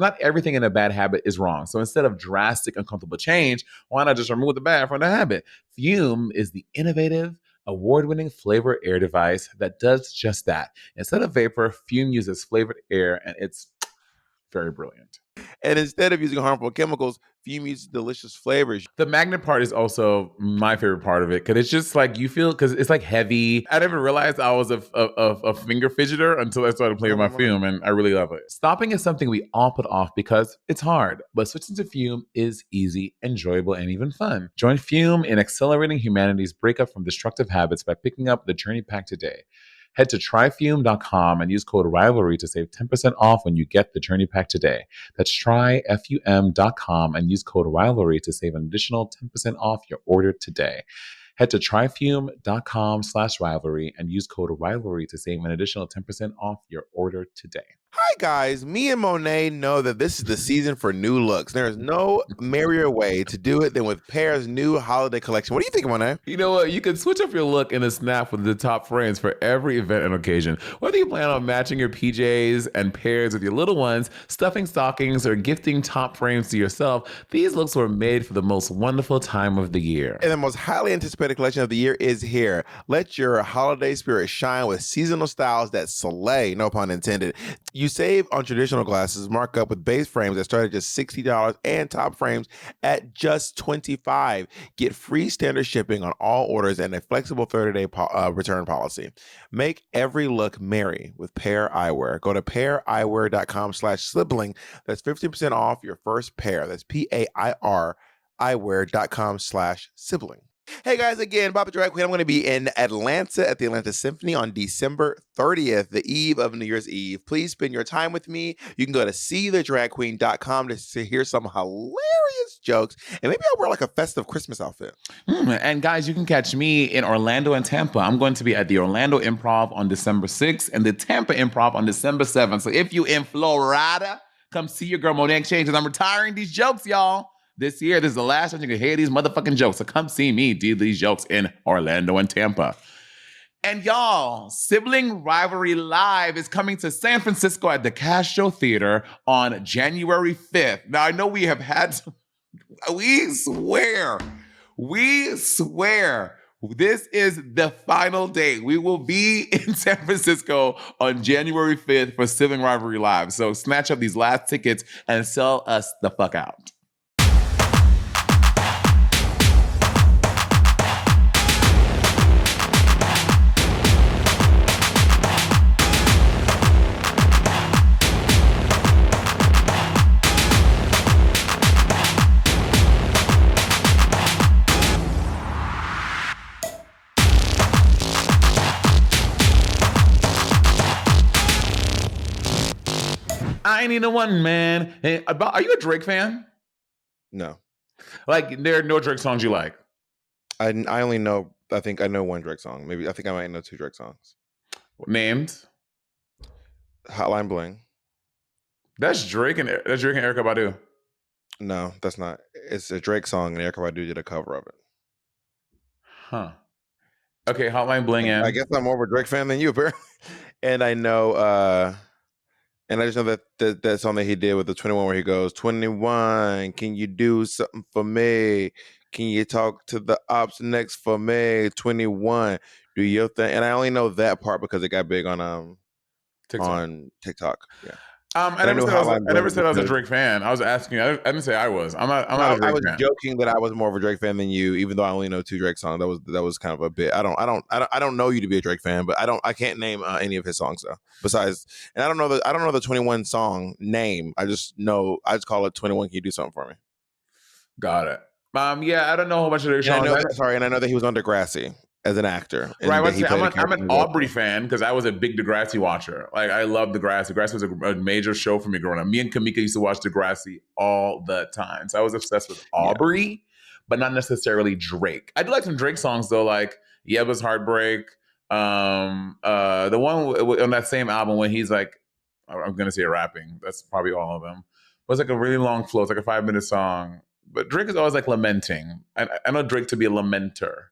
not everything in a bad habit is wrong. So instead of drastic, uncomfortable change, why not just remove the bad from the habit? Fume is the innovative, award-winning flavor air device that does just that. Instead of vapor, Fume uses flavored air, and it's very brilliant. And instead of using harmful chemicals, Fume uses delicious flavors. The magnet part is also my favorite part of it because it's just like you feel because it's like heavy. I never realized I was a finger fidgeter until I started playing with my Fume, and I really love it. Stopping is something we all put off because it's hard, but switching to Fume is easy, enjoyable, and even fun. Join Fume in accelerating humanity's breakup from destructive habits by picking up the Journey Pack today. Head to tryfume.com and use code RIVALRY to save 10% off when you get the Journey Pack today. That's tryfum.com and use code RIVALRY to save an additional 10% off your order today. Head to tryfume.com/rivalry and use code RIVALRY to save an additional 10% off your order today. Hi, guys. Me and Monet know that this is the season for new looks. There is no merrier way to do it than with Pear's new holiday collection. What do you think, Monet? You know what? You can switch up your look in a snap with the top frames for every event and occasion. Whether you plan on matching your PJs and pairs with your little ones, stuffing stockings, or gifting top frames to yourself, these looks were made for the most wonderful time of the year. And the most highly anticipated collection of the year is here. Let your holiday spirit shine with seasonal styles that slay, no pun intended. You save on traditional glasses, mark up with base frames that start at just $60 and top frames at just $25. Get free standard shipping on all orders and a flexible 30-day return policy. Make every look merry with Pair Eyewear. Go to paireyewear.com/sibling. That's 50% off your first pair. That's PAIR eyewear.com/sibling. Hey guys, again, Bob the Drag Queen. I'm going to be in Atlanta at the Atlanta Symphony on December 30th, the eve of New Year's Eve. Please spend your time with me. You can go to seethedragqueen.com to hear some hilarious jokes, and maybe I'll wear like a festive Christmas outfit. And guys, you can catch me in Orlando and Tampa. I'm going to be at the Orlando Improv on December 6th and the Tampa Improv on December 7th. So if you in Florida, come see your girl Monet Exchange, because I'm retiring these jokes, y'all. This year, this is the last time you can hear these motherfucking jokes. So come see me do these jokes in Orlando and Tampa. And y'all, Sibling Rivalry Live is coming to San Francisco at the Castro Theater on January 5th. Now, I know we have had, we swear, this is the final date. We will be in San Francisco on January 5th for Sibling Rivalry Live. So snatch up these last tickets and sell us the fuck out. I ain't even one, man. Hey, are you a Drake fan? No. Like, there are no Drake songs you like? I only know, I think I know one Drake song. Maybe, I think I might know two Drake songs. Named? Hotline Bling. That's Drake and Erykah Badu. No, that's not. It's a Drake song, and Erykah Badu did a cover of it. Huh. Okay, Hotline Bling and... I guess I'm more of a Drake fan than you, apparently. And I know... And I just know that song that he did with the 21 where he goes, 21, can you do something for me? Can you talk to the ops next for me? 21, do your thing. And I only know that part because it got big on TikTok. Yeah. I never said I was a Drake fan. I was asking. I didn't say I was. I'm not a Drake fan. I was joking that I was more of a Drake fan than you, even though I only know two Drake songs. That was kind of a bit. I don't know you to be a Drake fan, but I can't name any of his songs though. Besides, and I don't know the 21 song name. I just call it 21. Can you do something for me? Got it. Yeah, I don't know a whole bunch of their songs. And I know that he was on Degrassi as an actor. Right, I'm an Aubrey fan because I was a big Degrassi watcher. Like, I love Degrassi. Degrassi was a major show for me growing up. Me and Kamika used to watch Degrassi all the time. So I was obsessed with Aubrey, but not necessarily Drake. I do like some Drake songs though, like Yeba's Heartbreak. The one on that same album when he's like, I'm gonna say rapping. That's probably all of them. But it's like a really long flow. It's like a 5-minute song. But Drake is always like lamenting. I know Drake to be a lamenter.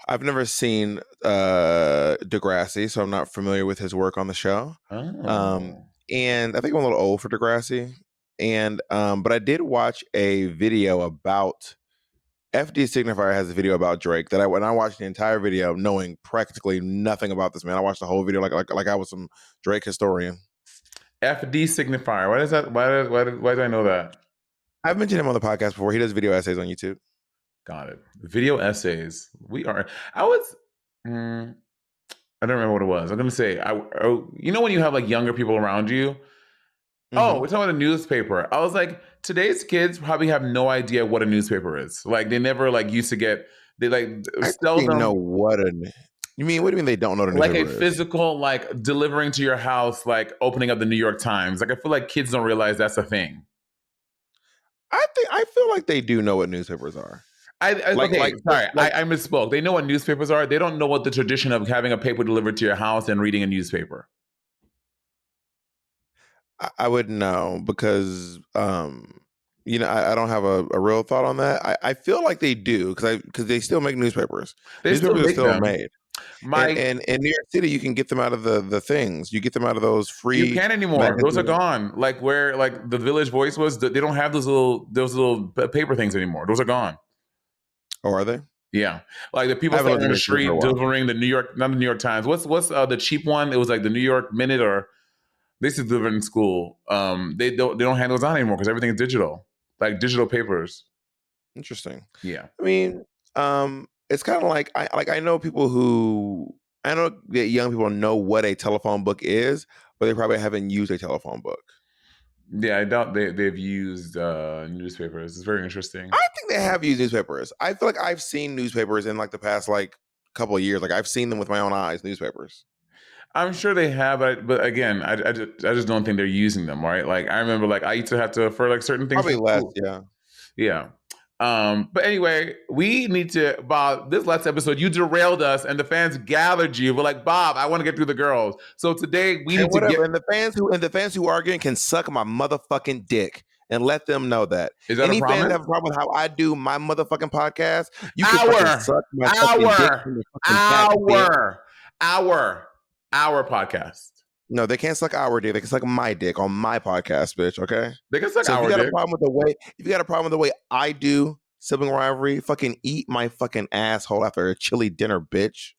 I've never seen Degrassi, so I'm not familiar with his work on the show. Oh. And I think I'm a little old for Degrassi. And but I did watch a video about FD Signifier has a video about Drake that when I watched the entire video, knowing practically nothing about this man, I watched the whole video like I was some Drake historian. FD Signifier. Why does that? Why do I know that? I've mentioned him on the podcast before. He does video essays on YouTube. Got it. Video essays. I was. I don't remember what it was. I'm gonna say. You know when you have like younger people around you. Oh, we're talking about a newspaper. I was like, today's kids probably have no idea what a newspaper is. Like they never like used to get. They like seldom know what a. You mean what do you mean they don't know what a newspaper like a physical like delivering to your house, like opening up the New York Times. Like I feel like kids don't realize that's a thing. I feel like they do know what newspapers are. I misspoke. They know what newspapers are. They don't know what the tradition of having a paper delivered to your house and reading a newspaper. I wouldn't know because, I don't have a real thought on that. I feel like they do because they still make newspapers. Newspapers are still made. And in New York City, you can get them out of the things. You get them out of those free. You can't anymore. Magazines. Those are gone. Like where like the Village Voice was. They don't have those little paper things anymore. Those are gone. Oh, are they? Yeah, like the people standing on the street delivering the New York, not the New York Times. What's the cheap one? It was like the New York Minute or. This is delivered in school. They don't hand those out anymore because everything is digital, like digital papers. Interesting. Yeah. I mean, it's kind of like I know that young people know what a telephone book is, but they probably haven't used a telephone book. Yeah, I doubt they've used newspapers. It's very interesting. I think they have used newspapers. I feel like I've seen newspapers in like the past like couple of years. Like I've seen them with my own eyes. Newspapers. I'm sure they have, but again, I just don't think they're using them, right? Like I remember, like I used to have to for like certain things. Probably less, yeah. Yeah. But anyway, we need to, Bob, this last episode, you derailed us and the fans gathered you. We're like, Bob, I want to get through the girls. So today we need to get. And the fans who are arguing can suck my motherfucking dick. And let them know that. Is that any a promise? fans have a problem with how I do my motherfucking podcast? You can fucking suck my fucking dick. Our podcast. No, they can't suck our dick. They can suck my dick on my podcast, bitch. Okay. They can suck our dick. If you got a problem with the way I do Sibling Rivalry, fucking eat my fucking asshole after a chilly dinner, bitch.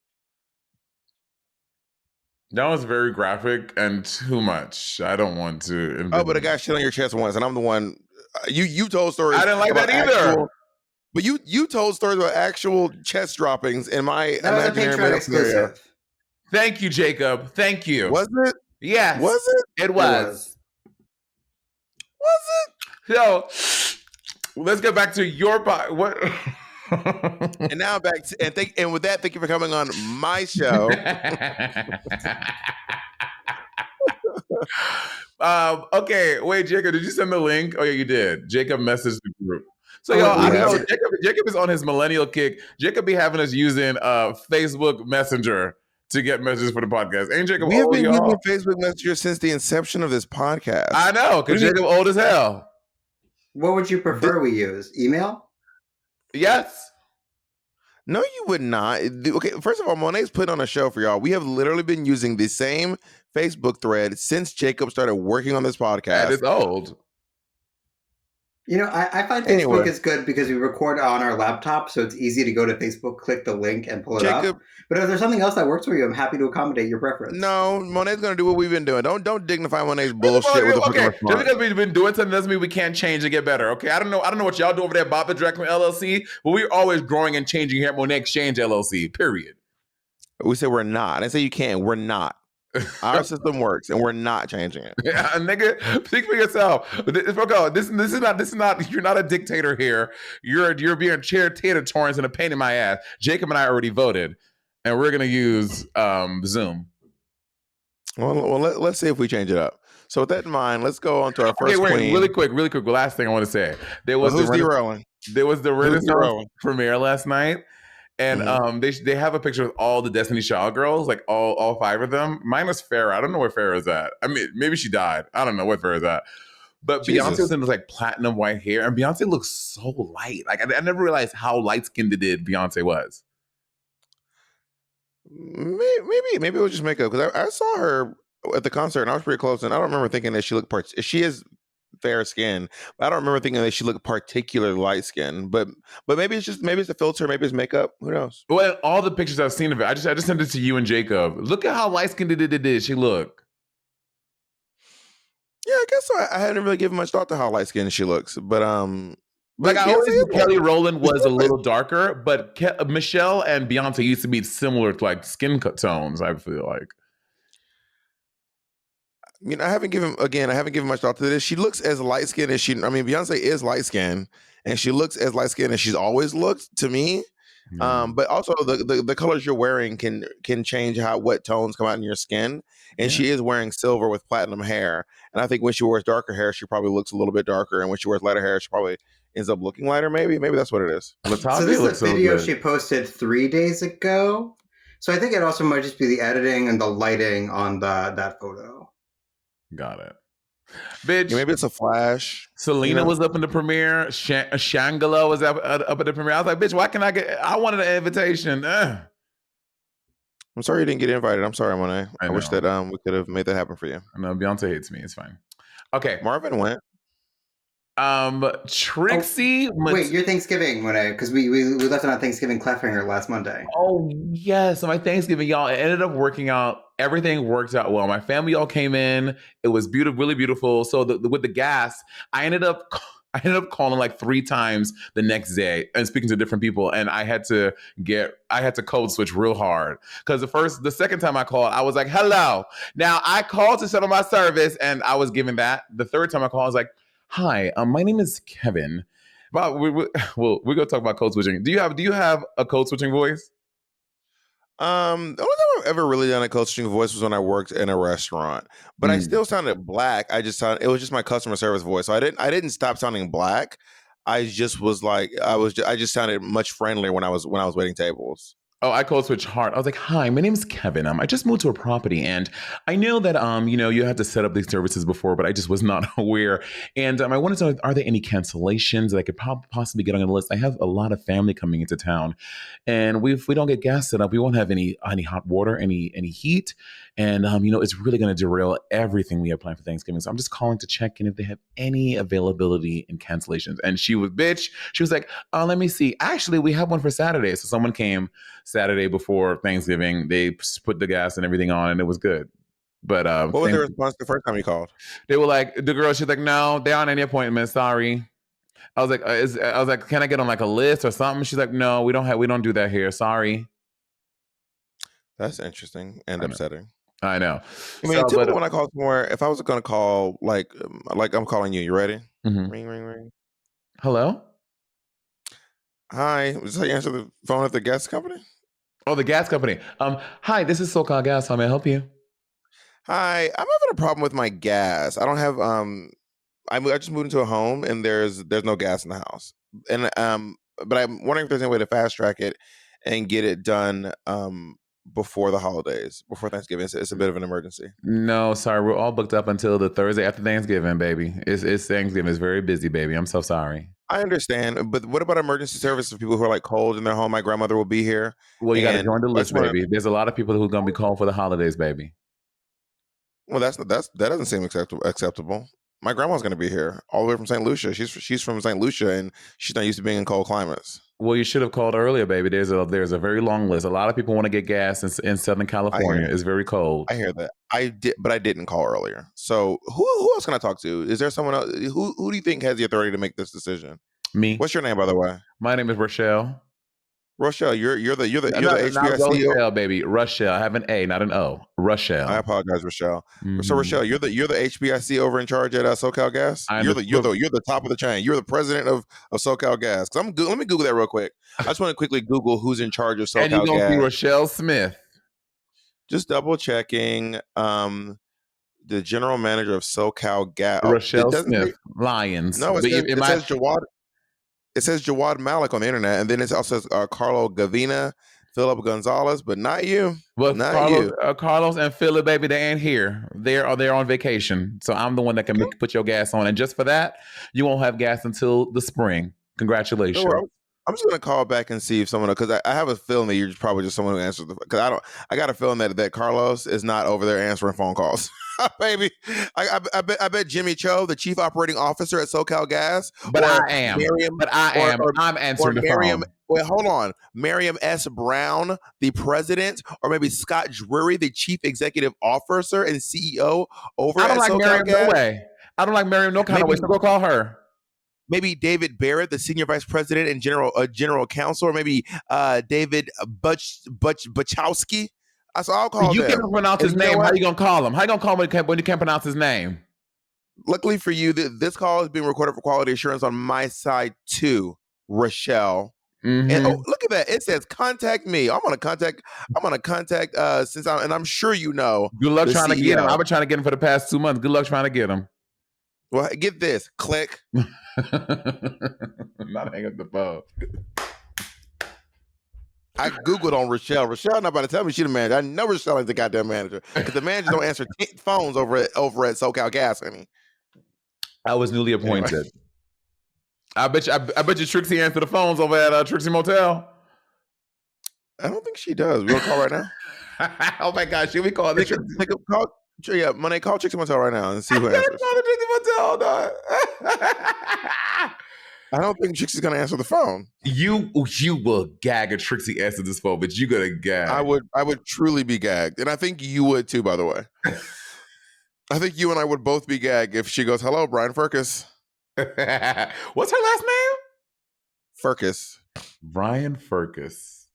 That was very graphic and too much. I don't want to. Oh, but a guy shit on your chest once, and I'm the one. You told stories. I didn't like that either. But you told stories about actual chest droppings in my imaginary male scenario. Thank you, Jacob. Thank you. Was it? Yes. Was it? It was. Was it? So let's get back to your what. And now back to and with that, thank you for coming on my show. Okay, wait, Jacob, did you send the link? Oh yeah, you did. Jacob messaged the group. So y'all, I know Jacob is on his millennial kick. Jacob be having us using Facebook Messenger to get messages for the podcast. Ain't Jacob old, We have been y'all? using Facebook Messenger since the inception of this podcast. I know, because Jacob old as hell. What would you prefer we use? Email? Yes. No, you would not. Okay, first of all, Monet's put on a show for y'all. We have literally been using the same Facebook thread since Jacob started working on this podcast. That is old. You know, I find Facebook is good because we record on our laptop, so it's easy to go to Facebook, click the link, and pull it up. But if there's something else that works for you, I'm happy to accommodate your preference. No, Monet's going to do what we've been doing. Don't dignify Monet's bullshit with the fucking response. Just because we've been doing something doesn't mean we can't change and get better. Okay, I don't know what y'all do over there, Bob and Monet LLC, but we're always growing and changing here at Monet Exchange LLC. Period. We say we're not. I didn't say you can't. We're not. Our system works, and we're not changing it. Yeah, nigga, speak for yourself. This is not. You're not a dictator here. You're being chair-tator torrents and a pain in my ass. Jacob and I already voted, and we're gonna use Zoom. Well, let's see if we change it up. So with that in mind, let's go on to our first queen. Really quick. Last thing I want to say. There was the Renaissance premiere last night. And they have a picture of all the Destiny Child girls, like all 5 of them. Minus Farrah. I don't know where Farrah's at. I mean, maybe she died. I don't know where Farrah's at. But Beyonce was in this like platinum white hair, and Beyonce looks so light. Like I never realized how light skinned Beyonce was. Maybe it was just makeup because I saw her at the concert and I was pretty close, and I don't remember thinking that she looked she is fair skin. But I don't remember thinking that she looked particularly light skinned. But maybe it's a filter, maybe it's makeup. Who knows? Well, all the pictures I've seen of it, I just sent it to you and Jacob. Look at how light skinned did she look. Yeah, I guess so. I hadn't really given much thought to how light skinned she looks, but like I always knew Kelly Rowland was a little darker, but Michelle and Beyonce used to be similar to like skin tones. I feel like. I mean, I haven't given much thought to this. She looks as light skinned as Beyonce is light skinned, and she looks as light skinned as she's always looked to me. But also the colors you're wearing can change what tones come out in your skin. And she is wearing silver with platinum hair. And I think when she wears darker hair, she probably looks a little bit darker. And when she wears lighter hair, she probably ends up looking lighter. Maybe that's what it is. So this is a video she posted 3 days ago. So I think it also might just be the editing and the lighting on that photo. Got it. Bitch. Yeah, maybe it's a flash. Selena was up in the premiere. Shangela was up at the premiere. I was like, bitch, why can't I wanted an invitation. I'm sorry you didn't get invited. I'm sorry, Monet. I wish that we could have made that happen for you. I know Beyonce hates me. It's fine. Okay. Marvin went. Trixie. Wait, your Thanksgiving, Monet, because we left it on Thanksgiving cliffhanger last Monday. Oh yes, so my Thanksgiving, y'all, it ended up working out. Everything worked out well. My family all came in. It was beautiful, really beautiful. So with the gas, I ended up calling like 3 times the next day and speaking to different people. And I had to code switch real hard. Because the second time I called, I was like, hello. Now I called to settle my service and I was given that. The third time I called, I was like, hi, my name is Kevin. But we're going to talk about code switching. Do you have a code switching voice? The only time I've ever really done a code switching voice was when I worked in a restaurant, but I still sounded black. It was just my customer service voice. So I didn't stop sounding black. I just was like, I just sounded much friendlier when I was waiting tables. Oh, I code switch hard. I was like, hi, my name is Kevin. I just moved to a property and I know that, you had to set up these services before, but I just was not aware. And I wanted to know, are there any cancellations that I could possibly get on the list? I have a lot of family coming into town and if we don't get gas set up, we won't have any hot water, any heat. And, it's really going to derail everything we have planned for Thanksgiving. So I'm just calling to check in if they have any availability in cancellations. And she was like, oh, let me see. Actually, we have one for Saturday. So someone came Saturday before Thanksgiving. They put the gas and everything on and it was good. But what was their response the first time you called? They were like, she's like, no, they aren't any appointments. Sorry. I was like, can I get on like a list or something? She's like, no, we don't do that here. Sorry. That's interesting and upsetting. I know. I mean, typically when I call somewhere, if I was going to call, like I'm calling you ready? Mm-hmm. Ring, ring, ring. Hello? Hi. Is this how you answer the phone at the gas company? Oh, the gas company. Hi, this is SoCal Gas. How may I help you? Hi, I'm having a problem with my gas. I don't have I just moved into a home and there's no gas in the house. And but I'm wondering if there's any way to fast track it and get it done before the holidays, before Thanksgiving. It's a bit of an emergency. No, sorry. We're all booked up until the Thursday after Thanksgiving, baby. It's Thanksgiving. It's very busy, baby. I'm so sorry. I understand, but what about emergency services for people who are like cold in their home? My grandmother will be here. Well, you got to join the list, baby. There's a lot of people who are going to be called for the holidays, baby. Well, that doesn't seem acceptable. My grandma's going to be here all the way from St. Lucia. She's from St. Lucia and she's not used to being in cold climates. Well, you should have called earlier, baby. There's a very long list. A lot of people want to get gas in Southern California. It's very cold. I hear that. But I didn't call earlier. So who else can I talk to? Is there someone else? Who do you think has the authority to make this decision? Me. What's your name, by the way? My name is Rochelle. Rochelle, you're the HBIC. Rochelle, baby. Rochelle. I have an A, not an O. Rochelle. I apologize, Rochelle. Mm-hmm. So Rochelle, you're the HBIC over in charge at SoCal Gas. You're the top of the chain. You're the president of SoCal Gas. Let me Google that real quick. I just want to quickly Google who's in charge of SoCal Gas. And you're gonna see Rochelle Smith. Just double checking. The general manager of SoCal Gas. Rochelle Smith. Lions. No, it says Jawad. It says Jawad Malik on the internet, and then it also says Carlo Gavina, Philip Gonzalez, but not you. Well, Carlos and Philip, baby, they ain't here. They're on vacation. So I'm the one that can put your gas on. And just for that, you won't have gas until the spring. Congratulations. No, I'm just going to call back and see if someone, because I have a feeling that you're probably just someone who answers because I got a feeling that Carlos is not over there answering phone calls. Baby, I bet Jimmy Cho, the chief operating officer at SoCal Gas, But or I am. Miriam, But I or, am. or, I'm answering the Miriam. phone. Wait, hold on, Miriam S. Brown, the president, or maybe Scott Drury, the chief executive officer and CEO over I don't at like SoCal Miriam no Gas. way. I don't like Miriam no kind of way. So go call her. Maybe David Barrett, the senior vice president and general counsel, or maybe David Bachowski. So I'll call You them. can't pronounce his name. How you gonna call him? How you gonna call him when you can't pronounce his name? Luckily for you, this call is being recorded for quality assurance on my side too, Rochelle. Mm-hmm. And look at that! It says contact me. I'm gonna contact. I'm sure you know. Good luck trying CEO. to get him. I've been trying to get him for the past 2 months. Good luck trying to get him. Well, get this. Click. Not hang up the phone. I Googled on Rochelle. Rochelle not about to tell me she's the manager. I know Rochelle ain't the goddamn manager because the managers don't answer phones over at SoCal Gas, honey. I was newly appointed. Anyway. I bet you Trixie answered the phones over at Trixie Mattel. I don't think she does. We gonna call right now. Oh my gosh, should we call the Trixie? Monet, call Trixie Mattel right now and see who answers. Call the Trixie Mattel. No. I don't think Trixie's gonna answer the phone. You will gag if Trixie answers this phone, but you gonna gag. I would truly be gagged, and I think you would too. By the way, I think you and I would both be gagged if she goes, "Hello, Brian Furcus." What's her last name? Furcus. Brian Furcus.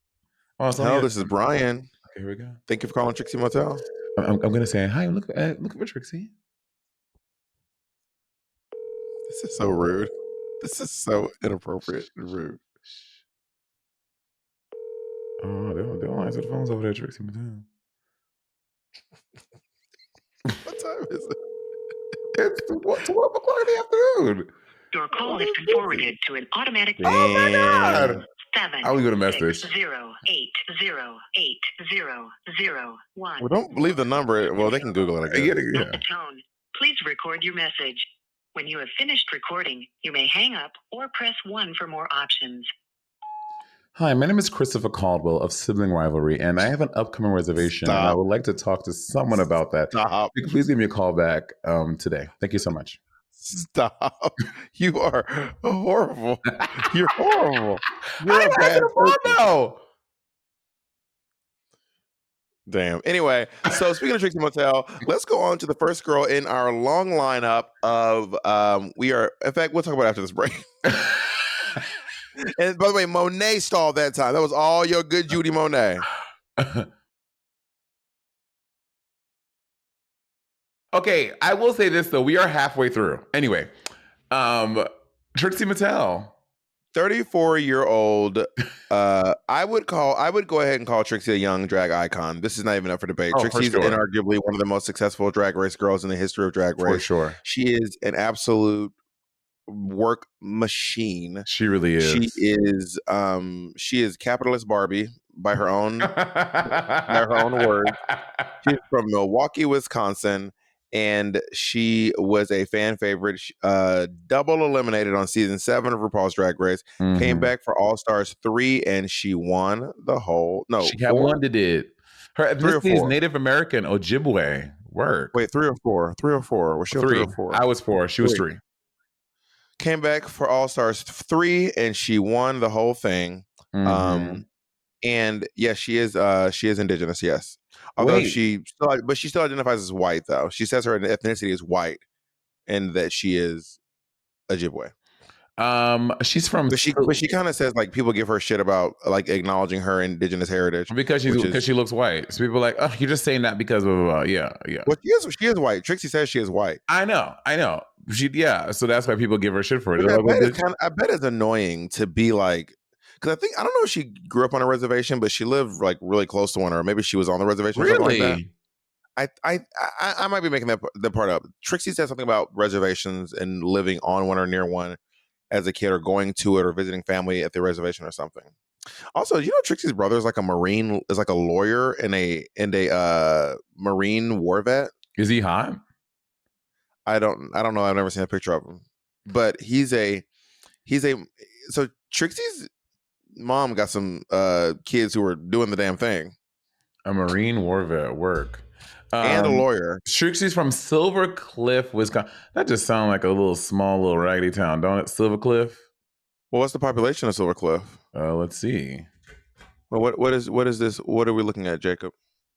Oh, hello, this is Brian. Okay, here we go. Thank you for calling Trixie Mattel. I'm gonna say hi. Look for Trixie. This is so rude. This is so inappropriate and rude. Oh, they don't answer the phones over there, Trixie Mattel. What time is it? It's 12 o'clock in the afternoon. Your call has been forwarded to an automatic. Oh my God! 7. I'll leave it a message. 080800001. Well, don't leave the number. Well, they can Google it. I guess. At the tone, please record your message. When you have finished recording, you may hang up or press 1 for more options. Hi, my name is Christopher Caldwell of Sibling Rivalry, and I have an upcoming reservation, and I would like to talk to someone about that. Stop. Please give me a call back today. Thank you so much. Stop. You are horrible. You're horrible. You're I a bad person. No. Damn. Anyway, so speaking of Trixie Mattel, let's go on to the first girl in our long lineup of in fact, we'll talk about it after this break. And by the way, Monet stalled that time. That was all your good Judy Monet. Okay, I will say this though. We are halfway through. Anyway, Trixie Mattel. 34-year-old. I would go ahead and call Trixie a young drag icon. This is not even up for debate. Trixie's inarguably one of the most successful drag race girls in the history of drag race. For sure. She is an absolute work machine. She really is. She is capitalist Barbie by her own words. She's from Milwaukee, Wisconsin. And she was a fan favorite, double eliminated on season 7 of RuPaul's Drag Race. Mm-hmm. Came back for All Stars 3, and she won the whole. No, she got one that did. Her ethnicity is Native American Ojibwe. Work. Wait, 3 or 4? 3 or 4? Was she 3 or 4? I was 4. She was 3. Came back for All Stars 3, and she won the whole thing. Mm-hmm. And yes, she is indigenous. Yes. Although she still identifies as white, though. She says her ethnicity is white, and that she is Ojibwe. She's from, but she kind of says like people give her shit about like acknowowing her indigenous heritage because she looks white. So people are like, oh, you're just saying that because of yeah. Well, she is white. Trixie says she is white. I know. So that's why people give her shit for it. I bet it's annoying to be like. Because I don't know if she grew up on a reservation, but she lived like really close to one, or maybe she was on the reservation. Really? Or something like that. I might be making that part up. Trixie said something about reservations and living on one or near one as a kid, or going to it, or visiting family at the reservation or something. Also, Trixie's brother is like a lawyer and a Marine war vet. Is he hot? I don't know. I've never seen a picture of him, but so Trixie's mom got some kids who were doing the damn thing. A Marine war vet. Work. And a lawyer. Trixie's from Silver Cliff, Wisconsin. That just sounds like a small little raggedy town, don't it? Silver Cliff. Well, what's the population of Silver Cliff? Let's see. Well, what is this? What are we looking at, Jacob?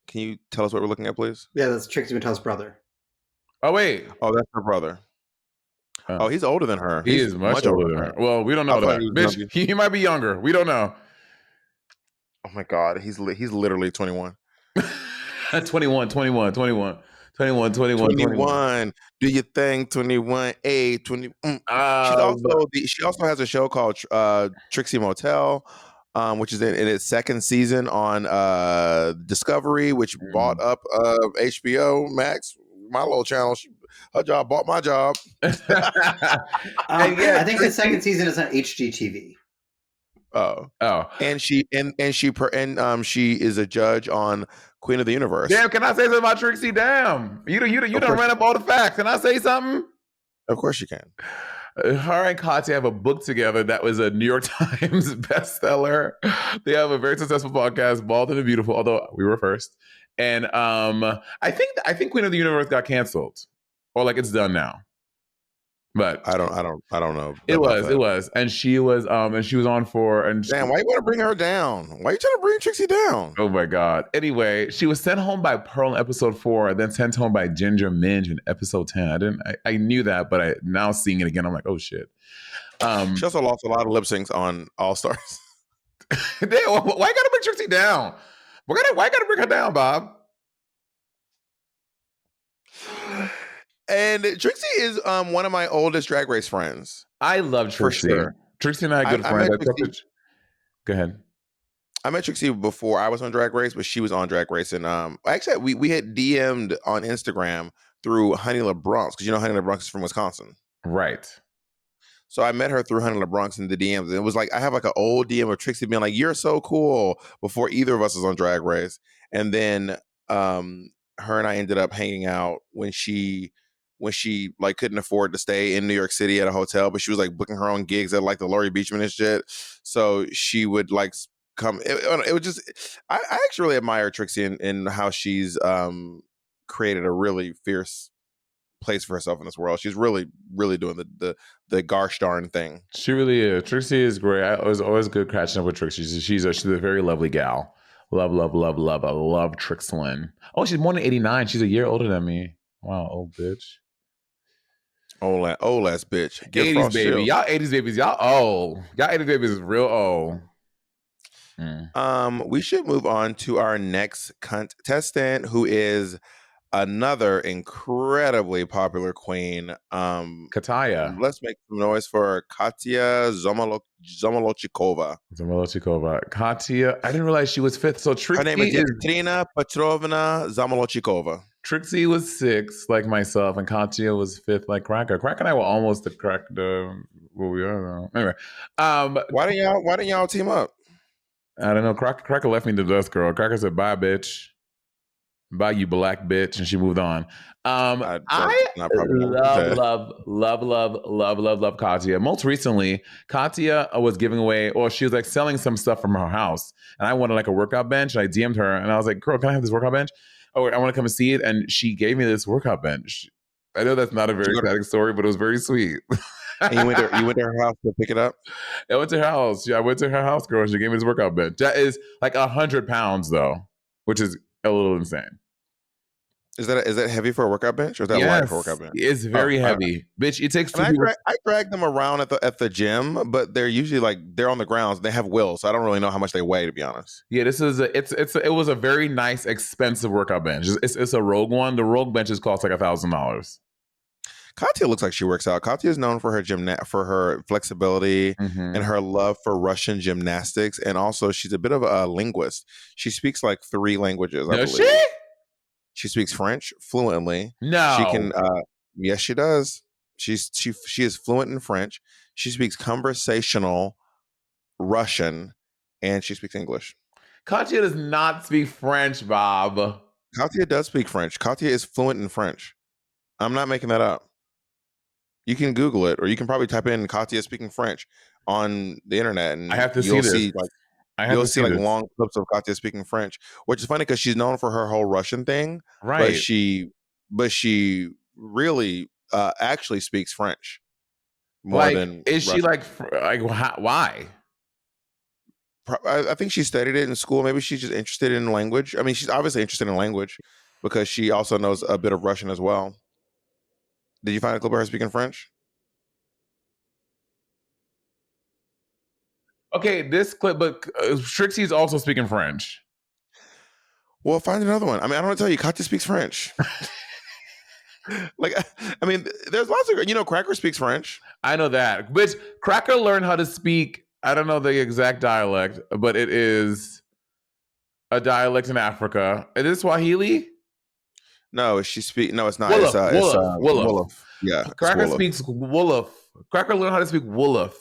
Can you tell us what we're looking at, please? Yeah, that's Trixie Mattel's brother. Oh, wait. Oh, that's her brother. Oh, he's older than her. He is much older than her. Well, we don't know that. Bitch, he might be younger. We don't know. Oh my God, he's literally 21. 21. Do your thing, 21. 20. She also has a show called Trixie Mattel, which is in its second season on Discovery, which bought up HBO Max, my little channel. Her job bought my job. I think the second season is on HGTV. Oh, and she is a judge on Queen of the Universe. Damn, can I say something about Trixie? Damn, you done ran up all the facts. Can I say something? Of course you can. Her and Katya have a book together that was a New York Times bestseller. They have a very successful podcast, Bald and the Beautiful, although we were first. And I think Queen of the Universe got canceled, or like it's done now. But I don't know. It was, and she was on for. And damn, why you want to bring her down? Why you trying to bring Trixie down? Oh my God! Anyway, she was sent home by Pearl in episode 4, then sent home by Ginger Minge in episode 10. I knew that, but now seeing it again, I'm like, oh shit. She also lost a lot of lip syncs on All Stars. Damn, why you gotta bring Trixie down? Why you gotta bring her down, Bob? And Trixie is one of my oldest Drag Race friends. I love Trixie. For sure. Trixie and I are good friends. Go ahead. I met Trixie before I was on Drag Race, but she was on Drag Race. And actually, we had DM'd on Instagram through Honey LeBronx, because you know Honey LeBronx is from Wisconsin. Right. So I met her through Honey LeBronx in the DMs. And it was like, I have like an old DM of Trixie being like, you're so cool, before either of us was on Drag Race. And then her and I ended up hanging out when she like couldn't afford to stay in New York City at a hotel, but she was like booking her own gigs at like the Laurie Beachman and shit. So she would like come. It was just, I actually really admire Trixie in how she's created a really fierce place for herself in this world. She's really, really doing the gosh darn thing. She really is. Trixie is great. I was always good catching up with Trixie. She's a very lovely gal. Love. I love Trixlin. Oh, she's born in 89. She's a year older than me. Wow, old bitch. Old ass bitch. 80s baby. Y'all 80s babies. Y'all old. Y'all 80s babies is real old. We should move on to our next contestant, who is another incredibly popular queen. Katya. Let's make some noise for Katya Zamolodchikova. Katya. I didn't realize she was 5th. So Trixie, her name is Katrina Petrovna Zamolodchikova. Trixie was 6th, like myself, and Katya was 5th, like Cracker. Cracker and I were almost the crack. Well, we are now. Anyway, why didn't y'all team up? I don't know. Cracker left me to dust, girl. Cracker said, "Bye, bitch. Bye, you black bitch," and she moved on. I love Katya. Most recently, Katya was giving away, or she was like selling some stuff from her house, and I wanted like a workout bench. And I DM'd her, and I was like, "Girl, can I have this workout bench? Oh, I want to come and see it." And she gave me this workout bench. I know that's not a very exciting story, but it was very sweet. And you went to her house to pick it up? I went to her house. Yeah, I went to her house, girl. She gave me this workout bench. That is like 100 pounds, though, which is a little insane. Is that heavy for a workout bench, or is that light for a workout bench? It's very heavy, bitch. It takes. I drag them around at the gym, but they're usually like they're on the ground. They have wheels, so I don't really know how much they weigh, to be honest. Yeah, this is it was a very nice, expensive workout bench. It's a Rogue one. The Rogue benches cost like $1,000. Katya looks like she works out. Katya is known for her flexibility and her love for Russian gymnastics, and also she's a bit of a linguist. She speaks like 3 languages. Does she? She speaks French fluently. No, she can. Yes, she does. She is fluent in French. She speaks conversational Russian, and she speaks English. Katya does not speak French, Bob. Katya does speak French. Katya is fluent in French. I'm not making that up. You can Google it, or you can probably type in Katya speaking French on the internet, and I have to see this. You'll see like long clips of Katya speaking French, which is funny because she's known for her whole Russian thing, right? But she really actually speaks French more than. Is Russian. She like why? I think she studied it in school. Maybe she's just interested in language. I mean, she's obviously interested in language because she also knows a bit of Russian as well. Did you find a clip of her speaking French? Okay, this clip, but Trixie's also speaking French. Well, find another one. I mean, I don't want to tell you, Katya speaks French. Like, I mean, there's lots of, Cracker speaks French. I know that. But Cracker learned how to speak, I don't know the exact dialect, but it is a dialect in Africa. Is it Swahili? No, no, it's not. Wolof. It's Wolof. Yeah. Cracker speaks Wolof. Cracker learned how to speak Wolof.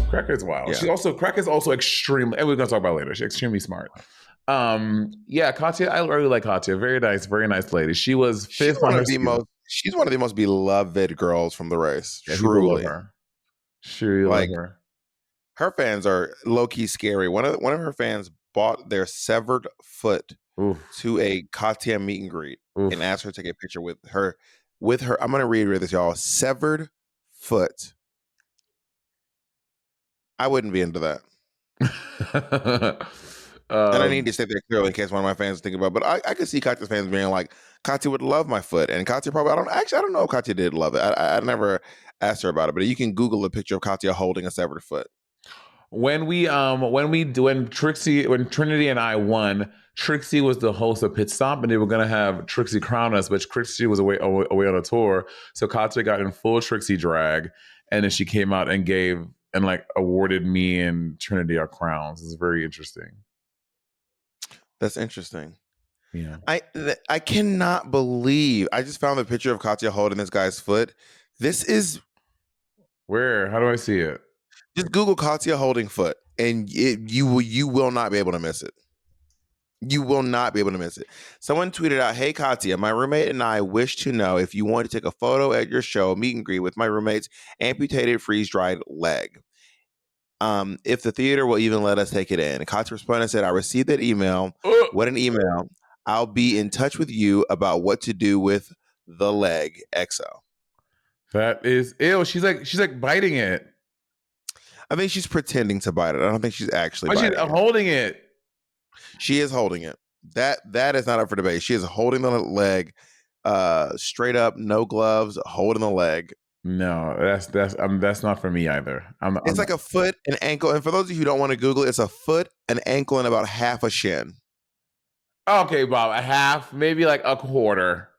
Cracker's wild. Yeah. Cracker's also extremely, and we're gonna talk about it later. She's extremely smart. Katya, I really like Katya. Very nice lady. She was fifth on her season. She's one of the most beloved girls from the race. Yeah, truly. Love her. Truly love her. Her fans are low-key scary. One of her fans bought their severed foot to a Katya meet and greet and asked her to take a picture with her. I'm gonna read this, y'all. Severed foot. I wouldn't be into that. And I need to say that clearly in case one of my fans think about it. But I could see Katya's fans being like, Katya would love my foot. And Katya probably, I don't know if Katya did love it. I never asked her about it, but you can Google a picture of Katya holding a severed foot. When Trinity and I won, Trixie was the host of Pit Stop, and they were gonna have Trixie crown us, but Trixie was away on a tour, so Katya got in full Trixie drag, and then she came out and awarded me and Trinity our crowns. It's very interesting. That's interesting. Yeah, I cannot believe I just found the picture of Katya holding this guy's foot. This is where? How do I see it? Just Google Katya holding foot, and you will not be able to miss it. You will not be able to miss it. Someone tweeted out, "Hey Katya, my roommate and I wish to know if you want to take a photo at your show meet and greet with my roommate's amputated freeze-dried leg. If the theater will even let us take it in." Katya responded and said, "I received that email. What an email. I'll be in touch with you about what to do with the leg. XO." That is ew. She's like biting it. I think she's pretending to bite it. I don't think she's actually biting it. She's holding it. She is holding it. That is not up for debate. She is holding the leg straight up, no gloves, holding the leg. No, that's not for me either. It's like a foot, an ankle, and for those of you who don't want to Google it, it's a foot, an ankle, and about half a shin. Okay, Bob, a half, maybe like a quarter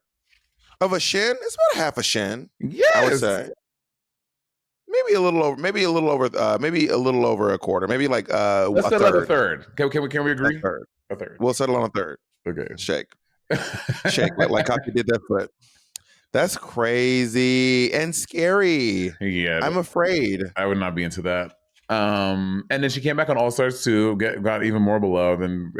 of a shin. It's about half a shin. Yes, I would say. Maybe a little over a quarter. Maybe like let's settle on a third. Can we agree? A third. We'll settle on a third. Okay. Shake like Katya did that foot. That's crazy and scary. Yeah, I'm afraid. I would not be into that. And then she came back on All Stars 2, got even more beloved. And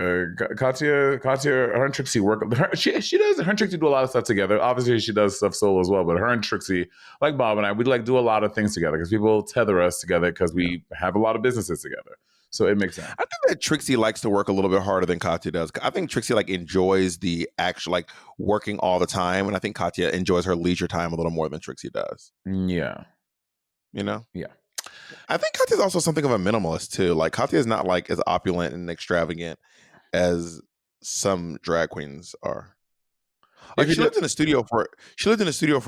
Katya, her and Trixie work. She does. Her and Trixie do a lot of stuff together. Obviously, she does stuff solo as well. But her and Trixie, like Bob and I, we do a lot of things together because people tether us together because we have a lot of businesses together. So it makes sense. I think that Trixie likes to work a little bit harder than Katya does. I think Trixie enjoys the actual working all the time, and I think Katya enjoys her leisure time a little more than Trixie does. Yeah, Yeah. I think Katya is also something of a minimalist too. Katya is not as opulent and extravagant as some drag queens are. She lived in a studio for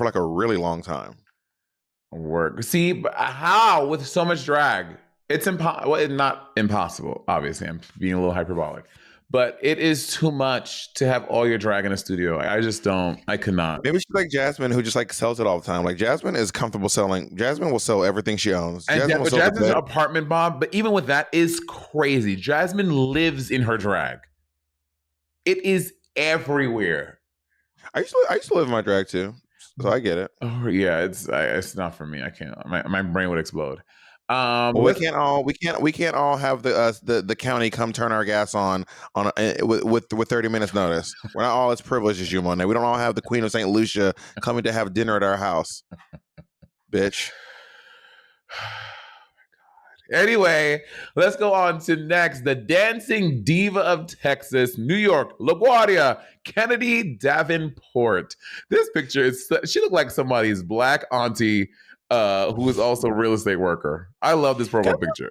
a really long time. Work. See, but how with so much drag? It's impossible. Well, it's not impossible. Obviously, I'm being a little hyperbolic, but it is too much to have all your drag in a studio. I just don't. I could not. Maybe she's like Jasmine, who just sells it all the time. Jasmine is comfortable selling. Jasmine will sell everything she owns. And Jasmine's apartment, Bob. But even with that, is crazy. Jasmine lives in her drag. It is everywhere. I used to live in my drag too, so I get it. Oh yeah, it's not for me. I can't. My brain would explode. We can't all have the county come turn our gas on with 30 minutes notice. We're not all as privileged as you, Monet. We don't all have the Queen of St. Lucia coming to have dinner at our house, bitch. Anyway, let's go on to next. The dancing diva of Texas, New York, LaGuardia, Kennedy Davenport. This picture is, she looked like somebody's black auntie who is also a real estate worker. I love this profile picture.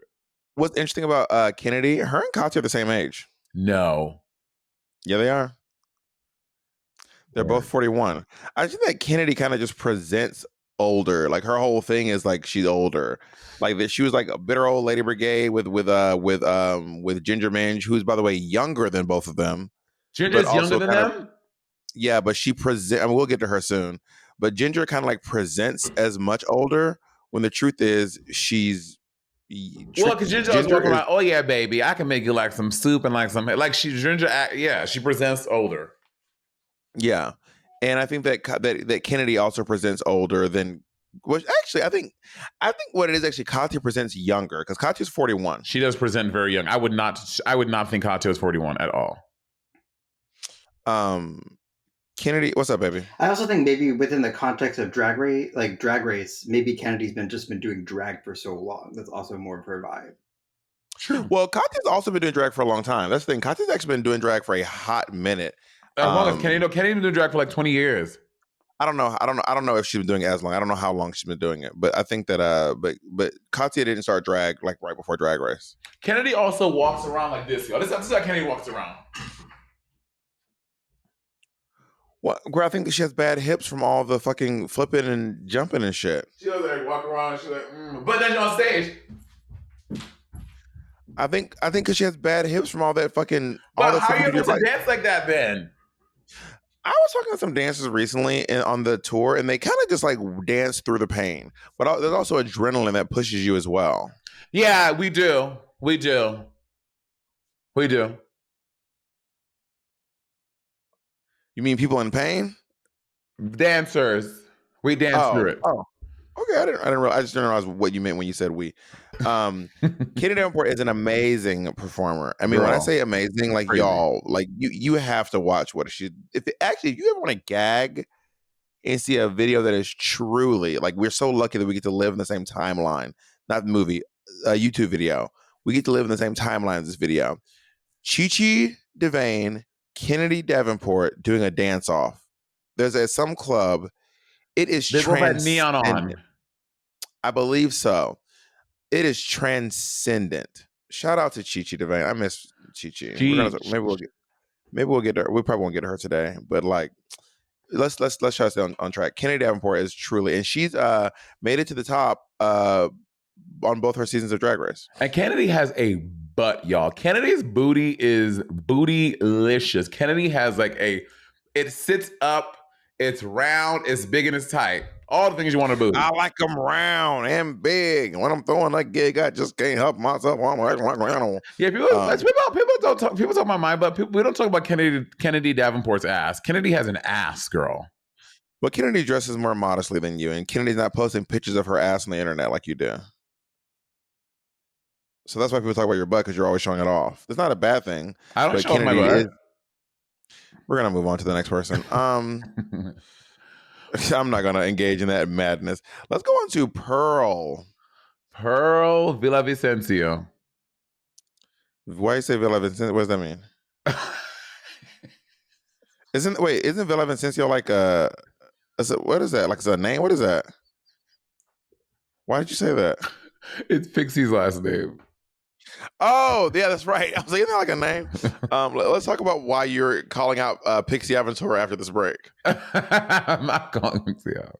What's interesting about Kennedy, her and Katya are the same age. No. Yeah, they are. They're both 41. I think that Kennedy kind of just presents older. Like her whole thing is like she's older. Like that she was like a bitter old lady brigade with Ginger Minge, who's by the way younger than both of them. Ginger's younger than them? Yeah, but she we'll get to her soon. But Ginger kind of like presents as much older when the truth is she's because Ginger was walking around, oh yeah, baby, I can make you like some soup and like some she presents older. Yeah, and I think that Kennedy also presents older than. Which actually, I think what it is actually, Katya presents younger because Katya's 41. She does present very young. I would not think Katya was 41 at all. Kennedy, what's up, baby? I also think maybe within the context of Drag Race, maybe Kennedy's just been doing drag for so long. That's also more of her vibe. Sure. Well, Katya's also been doing drag for a long time. That's the thing. Katya's actually been doing drag for a hot minute. As long as Kennedy been doing drag for like 20 years. I don't know if she's been doing it as long. I don't know how long she's been doing it, but I think that but Katya didn't start drag like right before Drag Race. Kennedy also walks around like this, y'all. This is how Kennedy walks around. What? Where I think that she has bad hips from all the fucking flipping and jumping and shit. She does like walk around. She's like, but then on stage. I think because she has bad hips from all that fucking. But how are you able to dance like that, Ben? I was talking to some dancers recently on the tour, and they kind of just like dance through the pain. But there's also adrenaline that pushes you as well. Yeah, we do. You mean people in pain? Dancers. We dance through it. Oh, okay. I didn't realize. I just didn't realize what you meant when you said we. Kennedy Davenport is an amazing performer. I mean, when I say amazing, like crazy. Y'all, like you have to watch what she. If you ever want to gag and see a video that is truly like, we're so lucky that we get to live in the same timeline, not the movie, a YouTube video. We get to live in the same timeline as this video. Chi Devane, Kennedy Davenport doing a dance off. There's at some club. It is they both had neon on. I believe so. It is transcendent. Shout out to Chi Devane. I miss Chi. Maybe we'll get her. We probably won't get her today, but like, let's try to stay on track. Kennedy Davenport is truly, and she's made it to the top on both her seasons of Drag Race. And Kennedy has a butt, y'all. Kennedy's booty is bootylicious. Kennedy has like it sits up, it's round, it's big and it's tight. All the things you want to booty. I like them round and big. When I'm throwing that gig, I just can't help myself. Yeah, people talk about my butt. We don't talk about Kennedy Davenport's ass. Kennedy has an ass, girl. But Kennedy dresses more modestly than you, and Kennedy's not posting pictures of her ass on the internet like you do. So that's why people talk about your butt, because you're always showing it off. It's not a bad thing. I don't show my butt. We're gonna move on to the next person. I'm not gonna engage in that madness. Let's go on to Pearl. Pearl Villavicencio. Why you say Villavicencio? What does that mean? Isn't Villavicencio like what is that? Like it's a name? What is that? Why did you say that? It's Pixie's last name. Oh, yeah, that's right. I was like, isn't that like a name? Let's talk about why you're calling out Pixie Aventura after this break. I'm not calling Pixie out.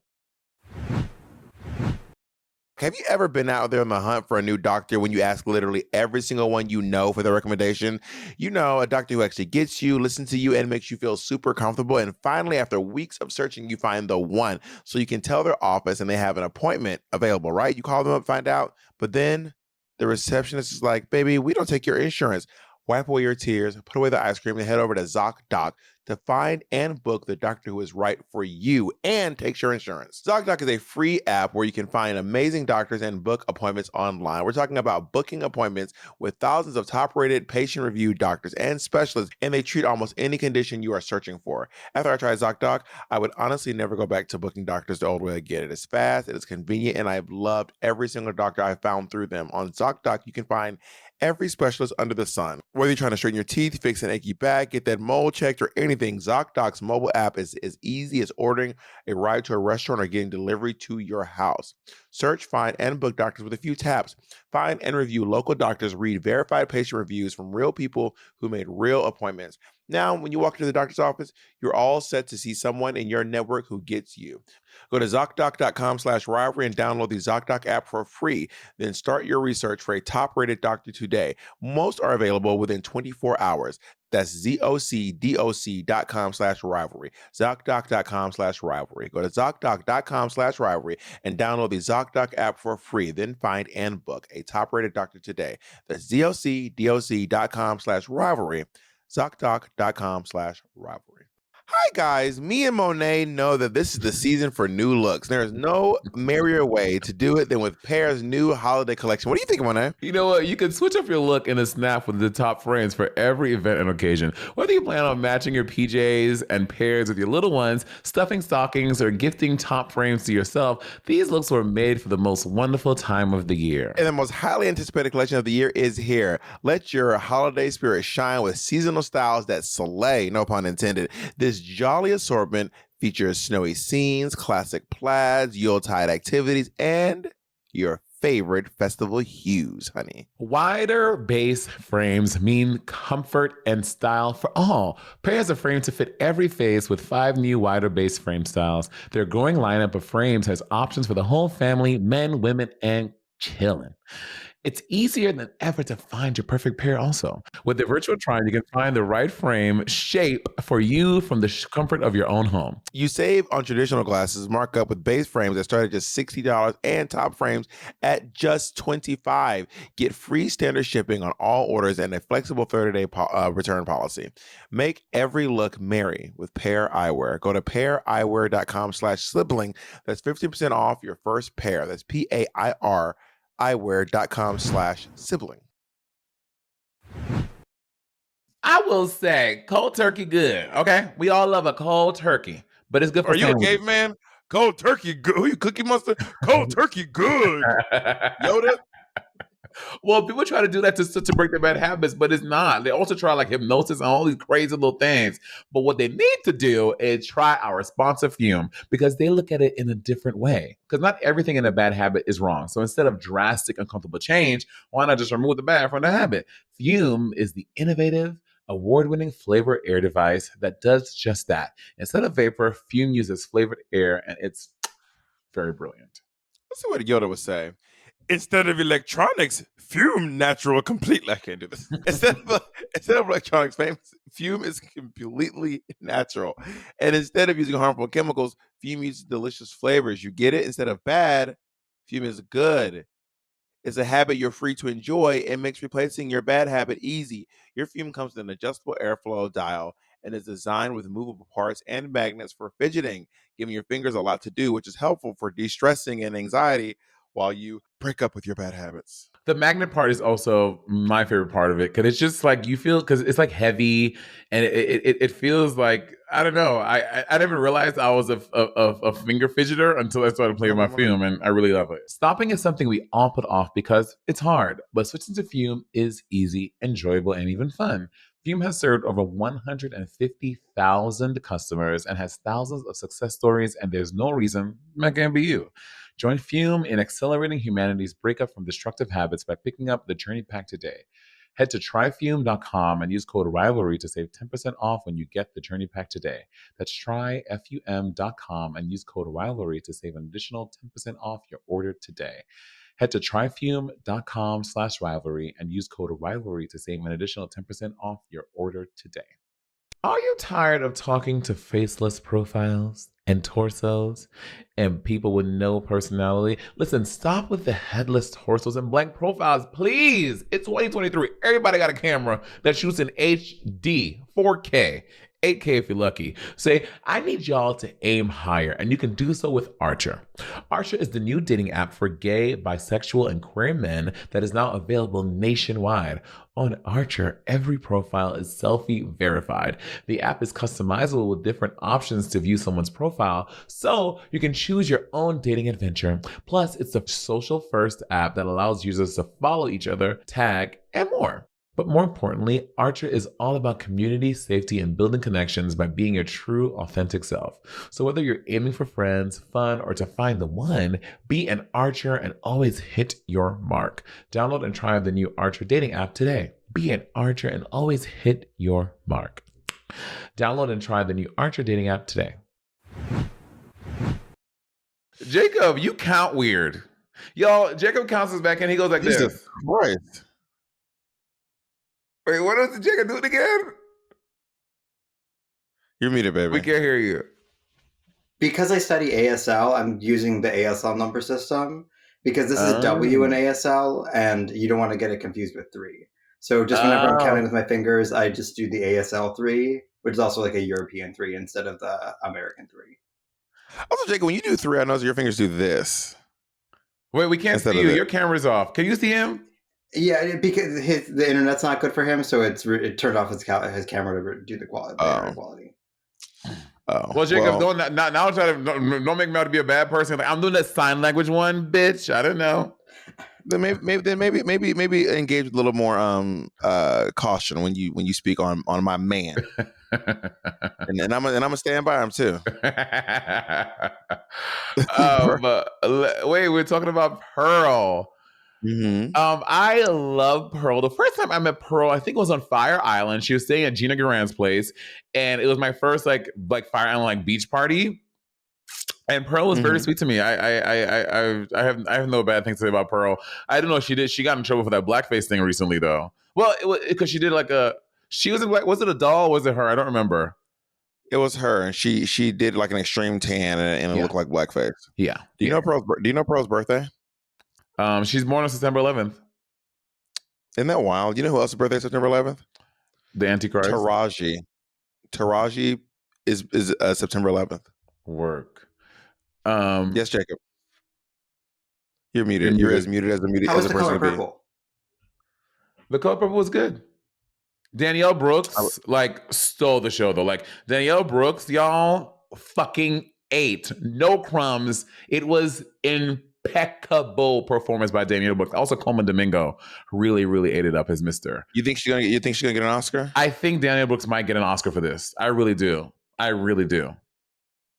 Have you ever been out there on the hunt for a new doctor when you ask literally every single one you know for their recommendation? You know, a doctor who actually gets you, listens to you, and makes you feel super comfortable. And finally, after weeks of searching, you find the one. So you can tell their office and they have an appointment available, right? You call them up, find out. But then the receptionist is like, baby, we don't take your insurance. Wipe away your tears, put away the ice cream, and head over to ZocDoc to find and book the doctor who is right for you and takes your insurance. ZocDoc is a free app where you can find amazing doctors and book appointments online. We're talking about booking appointments with thousands of top-rated, patient-reviewed doctors and specialists, and they treat almost any condition you are searching for. After I tried ZocDoc, I would honestly never go back to booking doctors the old way again. It is fast, it is convenient, and I've loved every single doctor I've found through them. On ZocDoc, you can find every specialist under the sun. Whether you're trying to straighten your teeth, fix an achy back, get that mole checked, or anything, ZocDoc's mobile app is as easy as ordering a ride to a restaurant or getting delivery to your house. Search, find, and book doctors with a few taps. Find and review local doctors, read verified patient reviews from real people who made real appointments. Now, when you walk into the doctor's office, you're all set to see someone in your network who gets you. Go to ZocDoc.com/rivalry and download the ZocDoc app for free. Then start your research for a top-rated doctor today. Most are available within 24 hours. That's ZocDoc.com/rivalry. ZocDoc.com/rivalry. Go to ZocDoc.com/rivalry and download the ZocDoc app for free. Then find and book a top-rated doctor today. That's ZocDoc.com/rivalry. ZocDoc.com/rivalry. Hi guys, me and Monet know that this is the season for new looks. There is no merrier way to do it than with Pear's new holiday collection. What do you think, Monet? You know what? You can switch up your look in a snap with the top frames for every event and occasion. Whether you plan on matching your PJs and pairs with your little ones, stuffing stockings, or gifting top frames to yourself, these looks were made for the most wonderful time of the year. And the most highly anticipated collection of the year is here. Let your holiday spirit shine with seasonal styles that slay, no pun intended. This jolly assortment features snowy scenes, classic plaids, Yuletide activities, and your favorite festival hues, honey. Wider base frames mean comfort and style for all. Pairs of frames to fit every face with 5 new wider base frame styles. Their growing lineup of frames has options for the whole family, men, women, and chillin'. It's easier than ever to find your perfect pair also. With the virtual try-on, you can find the right frame shape for you from the comfort of your own home. You save on traditional glasses, mark up with base frames that start at just $60 and top frames at just $25. Get free standard shipping on all orders and a flexible 30-day return policy. Make every look merry with Pair Eyewear. Go to paireyewear.com/sibling. That's 50% off your first pair. That's PAIR. eyewear.com/sibling. I will say, cold turkey good, okay? We all love a cold turkey, but it's good for Are you a sandwiches. caveman? Cold turkey good. Who you, Cookie Monster? Cold turkey good. Yoda? Well, people try to do that to break their bad habits, but it's not. They also try like hypnosis and all these crazy little things. But what they need to do is try our responsive fume because they look at it in a different way. Because not everything in a bad habit is wrong. So instead of drastic, uncomfortable change, why not just remove the bad from the habit? Fume is the innovative, award-winning flavor air device that does just that. Instead of vapor, Fume uses flavored air, and it's very brilliant. Let's see what Yoda would say. Instead of electronics, Fume natural completely. I can't do this. Instead of electronics, Fume is completely natural. And instead of using harmful chemicals, Fume uses delicious flavors. You get it? Instead of bad, Fume is good. It's a habit you're free to enjoy and makes replacing your bad habit easy. Your Fume comes with an adjustable airflow dial and is designed with movable parts and magnets for fidgeting, giving your fingers a lot to do, which is helpful for de-stressing and anxiety while you break up with your bad habits. The magnet part is also my favorite part of it because it's just like you feel because it's like heavy and it feels like I don't know. I didn't even realize I was a finger fidgeter until I started playing my Fume, and I really love it. Stopping is something we all put off because it's hard, but switching to Fume is easy, enjoyable, and even fun. Fume has served over 150,000 customers and has thousands of success stories, and there's no reason that can't be you. Join Fume in accelerating humanity's breakup from destructive habits by picking up the Journey Pack today. Head to tryfume.com and use code RIVALRY to save 10% off when you get the Journey Pack today. That's tryfum.com and use code RIVALRY to save an additional 10% off your order today. Head to tryfume.com/rivalry and use code RIVALRY to save an additional 10% off your order today. Are you tired of talking to faceless profiles and torsos and people with no personality? Listen, stop with the headless torsos and blank profiles, please. It's 2023. Everybody got a camera that shoots in HD, 4K, 8K if you're lucky. Say, I need y'all to aim higher, and you can do so with Archer. Archer is the new dating app for gay, bisexual, and queer men that is now available nationwide. On Archer, every profile is selfie verified. The app is customizable with different options to view someone's profile, so you can choose your own dating adventure. Plus, it's a social-first app that allows users to follow each other, tag, and more. But more importantly, Archer is all about community, safety, and building connections by being your true, authentic self. So whether you're aiming for friends, fun, or to find the one, be an Archer and always hit your mark. Download and try the new Archer dating app today. Be an Archer and always hit your mark. Download and try the new Archer dating app today. Jacob, you count weird. Y'all, Jacob counts us back in. He goes like this. Jesus Christ. Wait, what else did Jacob do it again? You're muted, baby. We can't hear you. Because I study ASL, I'm using the ASL number system because this is W in ASL, and you don't want to get it confused with 3. So just whenever I'm counting with my fingers, I just do the ASL 3, which is also like a European 3 instead of the American 3. Also, Jacob, when you do 3, I know your fingers do this. Wait, we can't see you. Your camera's off. Can you see him? Yeah, because the internet's not good for him, so it turned off his camera to do the quality. Well, Jacob, don't try to don't make me out to be a bad person. Like, I'm doing that sign language one, bitch. I don't know. Then maybe engage with a little more caution when you speak on my man. and I'm gonna stand by him too. Wait, we're talking about Pearl. Mm-hmm. I love Pearl. The first time I met Pearl, I think it was on Fire Island. She was staying at Gina Garan's place, and it was my first like Fire Island beach party. And Pearl was very sweet to me. I have no bad things to say about Pearl. I don't know. She got in trouble for that blackface thing recently, though. Well, because she did she was in black. Was it a doll? Or was it her? I don't remember. It was her, and she did like an extreme tan, and it looked like blackface. Yeah. Do you know Pearl's birthday? She's born on September 11th. Isn't that wild? You know who else's birthday is September 11th? The Antichrist. Taraji is September 11th. Work. Yes, Jacob. You're muted. You're as muted as a muted. How was the color purple? The color purple was good. Danielle Brooks stole the show though. Like Danielle Brooks, y'all fucking ate. No crumbs. It was impeccable performance by Danielle Brooks. Also, Coleman Domingo really, really ate it up as Mr. You think she's gonna get an Oscar? I think Danielle Brooks might get an Oscar for this. I really do. I really do.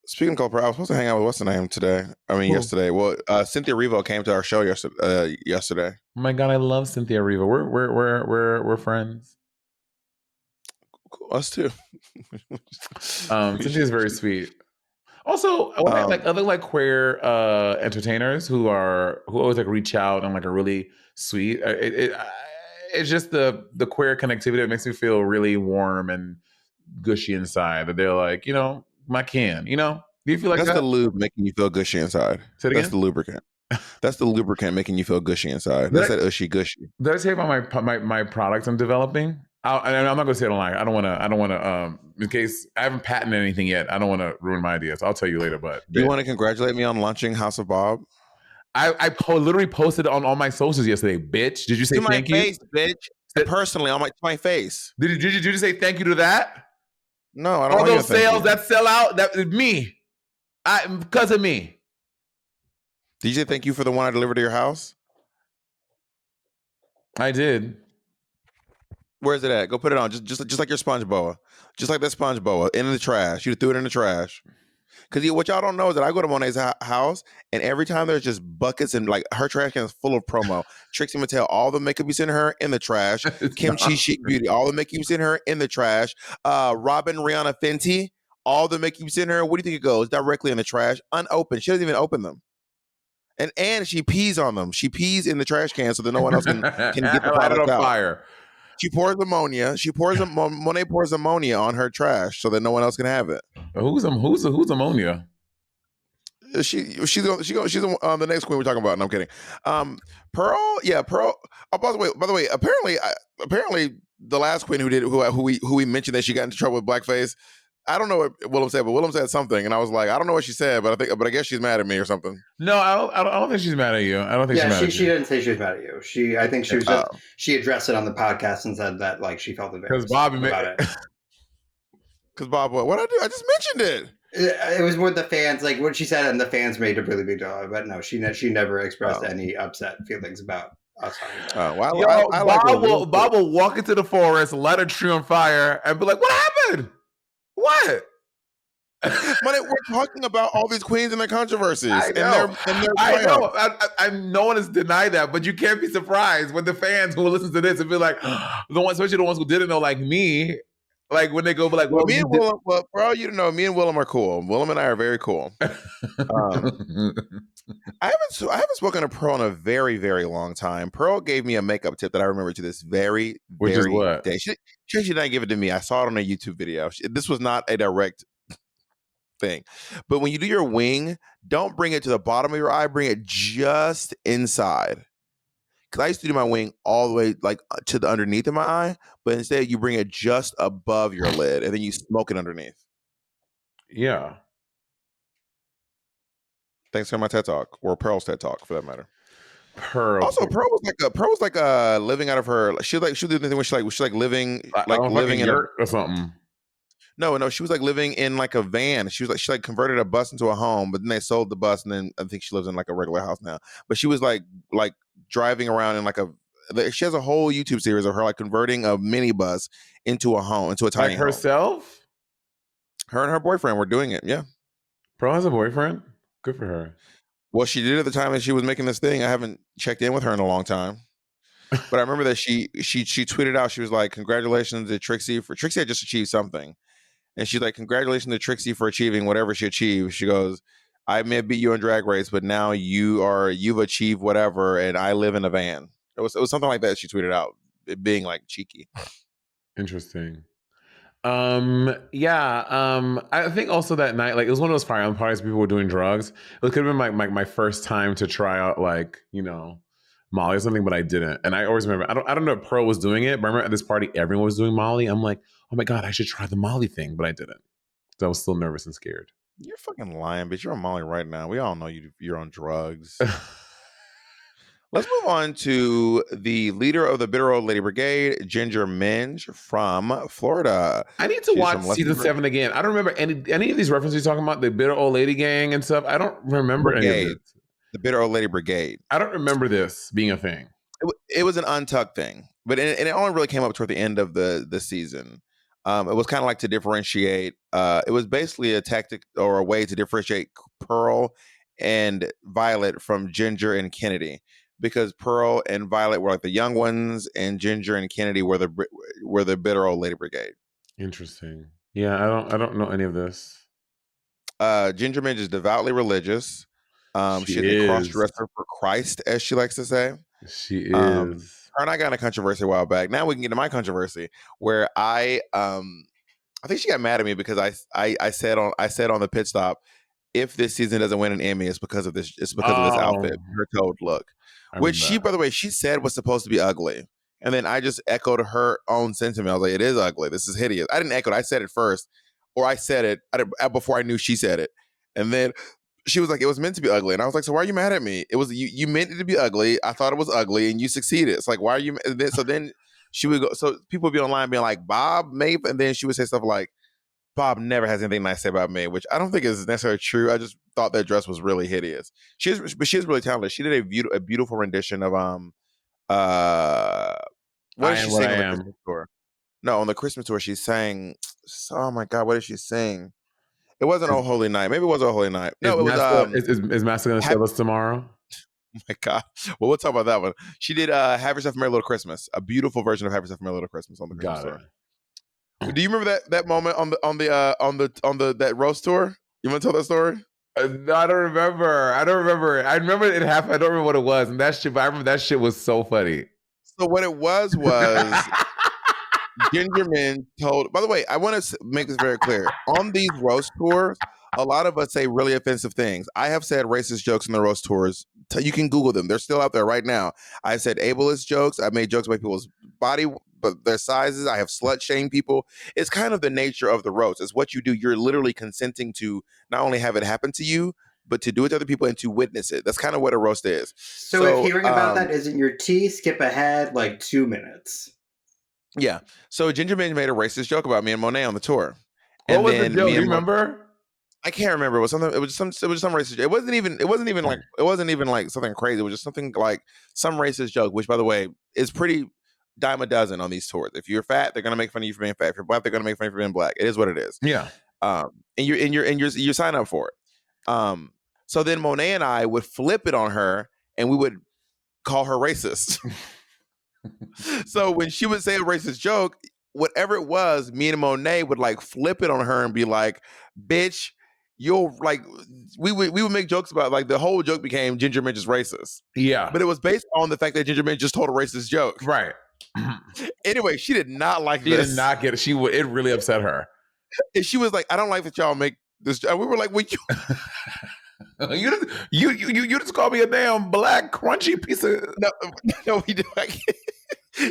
Speaking of culprit, I was supposed to hang out with what's the name today? Yesterday. Well, Cynthia Erivo came to our show yesterday. Oh my God, I love Cynthia Erivo. We're friends. Us too. Cynthia's very sweet. Also, other queer entertainers who always reach out and are really sweet. It's just the queer connectivity that makes me feel really warm and gushy inside. That they're like, my can, Do you feel like that's that? the lube making you feel gushy inside? That's the lubricant. That's the lubricant making you feel gushy inside. That's that ushy gushy. Did I say about my products I'm developing? I'm not going to say it online. I don't want to. In case I haven't patented anything yet, I don't want to ruin my ideas. I'll tell you later. But do you want to congratulate me on launching House of Bob? I literally posted on all my socials yesterday. Bitch, did you say thank you? Face, bitch. Personally, on my face. Did you say thank you to that? No, I don't. All those sales that sell out, that is me. Because of me. Did you say thank you for the one I delivered to your house? I did. Where's it at? Go put it on. Just like your sponge boa. Just like that sponge boa. In the trash. You threw it in the trash. Because what y'all don't know is that I go to Monet's house, and every time there's just buckets and her trash can is full of promo. Trixie Mattel, all the makeup you send her in the trash. Kimchi Chic Beauty, all the makeup you send her in the trash. Robin Rihanna Fenty, all the makeup you send her. Where do you think it goes? Directly in the trash, unopened. She doesn't even open them. And she pees on them. She pees in the trash can so that no one else can get the product out. Fire. She pours ammonia. Monet pours ammonia on her trash so that no one else can have it. Who's ammonia? She's on the next queen we're talking about. No, I'm kidding. Pearl. Yeah, Pearl. Oh, by the way, apparently, the last queen who we mentioned that she got into trouble with blackface. I don't know what Willem said, but Willem said something, and I was like, I don't know what she said, but I guess she's mad at me or something. No, I don't think she's mad at you. I don't think she's mad at you. She didn't say she was mad at you. I think she was just she addressed it on the podcast and said that like she felt embarrassed about it. Because Bob, what I do? I just mentioned it. It was with the fans, like what she said, and the fans made a really big deal. But no, she never expressed any upset feelings about us. Bob will walk into the forest, light a tree on fire, and be like, "What happened? What?" But we're talking about all these queens and their controversies. I know. I no one has denied that, but you can't be surprised when the fans who listen to this and be like, especially the ones who didn't know, like me, like when they go, be like, "Well, me and Willem, for all you to know, me and Willem are cool. Willem and I are very cool." I haven't spoken to Pearl in a very, very long time. Pearl gave me a makeup tip that I remember to this very, very day. She didn't give it to me. I saw it on a YouTube video. This was not a direct thing, but when you do your wing, don't bring it to the bottom of your eye. Bring it just inside. Because I used to do my wing all the way like to the underneath of my eye, but instead you bring it just above your lid, and then you smoke it underneath. Yeah. Thanks for my TED Talk, or Pearl's TED Talk, for that matter. Pearl. Also, Pearl was like living out of her. She was doing the thing where she was living in or something. No, she was like living in like a van. She converted a bus into a home, but then they sold the bus, and then I think she lives in like a regular house now. But she was like driving around in like she has a whole YouTube series of her like converting a minibus into a home, into a tiny home. Herself? Her and her boyfriend were doing it. Yeah. Pearl has a boyfriend? Good for her. Well, she did at the time that she was making this thing. I haven't checked in with her in a long time. But I remember that she tweeted out, she was like, "Congratulations to Trixie had just achieved something." And she's like, "Congratulations to Trixie for achieving whatever she achieved." She goes, "I may have beat you in Drag Race, but now you've achieved whatever, and I live in a van." It was something like that she tweeted out, it being like cheeky. Interesting. I think also that night, like it was one of those Fire Island parties people were doing drugs. It could have been my first time to try out like, Molly or something, but I didn't. And I always remember, I don't know if Pearl was doing it, but I remember at this party everyone was doing Molly. I'm like, oh my God, I should try the Molly thing, but I didn't. So I was still nervous and scared. You're fucking lying, bitch. You're on Molly right now. We all know you're on drugs. Let's move on to the leader of the Bitter Old Lady Brigade, Ginger Minge from Florida. I need to watch season 7 again. I don't remember any of these references you're talking about, the Bitter Old Lady Gang and stuff. I don't remember any of it. The Bitter Old Lady Brigade. I don't remember this being a thing. It was an untucked thing, but it only really came up toward the end of the season. It was kind of like to differentiate. It was basically a tactic or a way to differentiate Pearl and Violet from Ginger and Kennedy, because Pearl and Violet were like the young ones, and Ginger and Kennedy were the Bitter Old Lady Brigade. Interesting. Yeah, I don't know any of this. Ginger Minge is devoutly religious. She's a cross-dresser for Christ, as she likes to say. She is. Her and I got in a controversy a while back. Now we can get to my controversy, where I think she got mad at me because I said on the pit stop, if this season doesn't win an Emmy, it's because of this. It's because of this outfit, her toad look, which she, by the way, she said was supposed to be ugly, and then I just echoed her own sentiment. I was like, "It is ugly. This is hideous." I didn't echo it. I said it first, or I said it before I knew she said it, and then she was like, "It was meant to be ugly," and I was like, "So why are you mad at me? It was you meant it to be ugly. I thought it was ugly, and you succeeded. It's like, why are you?" So then she would go. So people would be online being like, "Bob, maybe," and then she would say stuff like, "Bob never has anything nice to say about me," which I don't think is necessarily true. I just thought that dress was really hideous. She is really talented. She did a beautiful rendition of what did she sing on the Christmas tour? No, on the Christmas tour she sang. Oh my God, what did she sing? It wasn't Oh Holy Night. Maybe it was Oh Holy Night. No, it was. Is Master gonna save us tomorrow? Oh my God. Well, we'll talk about that one. She did "Have Yourself a Merry Little Christmas," a beautiful version of "Have Yourself a Merry Little Christmas" on the Christmas tour. Do you remember that moment on the that roast tour? You want to tell that story? No, I don't remember. I remember it happened. I don't remember what it was, and that shit. But I remember that shit was so funny. So what it was Ginger Minge told. By the way, I want to make this very clear. On these roast tours, a lot of us say really offensive things. I have said racist jokes on the roast tours. You can Google them; they're still out there right now. I said ableist jokes. I made jokes about people's body but their sizes. I have slut shamed people. It's kind of the nature of the roast. It's what you do. You're literally consenting to not only have it happen to you, but to do it to other people and to witness it. That's kind of what a roast is. So if hearing about that isn't your tea, skip ahead like 2 minutes. Yeah. So Ginger Minj made a racist joke about me and Monet on the tour. What was the joke? Do you remember? I can't remember. It was something. It was some racist. It wasn't even like something crazy. It was just something like some racist joke. Which, by the way, is pretty dime a dozen on these tours. If you're fat, they're gonna make fun of you for being fat. If you're black, they're gonna make fun of you for being black. It is what it is. Yeah. And you sign up for it. So then Monet and I would flip it on her, and we would call her racist. So when she would say a racist joke, whatever it was, me and Monet would like flip it on her and be like, "Bitch, you'll like." We would make jokes about like the whole joke became Ginger Minj is racist. Yeah, but it was based on the fact that Ginger Minj just told a racist joke. Right. Anyway, she did not like this. She did not get it. It really upset her. And she was like, "I don't like that y'all make this." And we were like, "Well, you just called me a damn black crunchy piece of no, we do."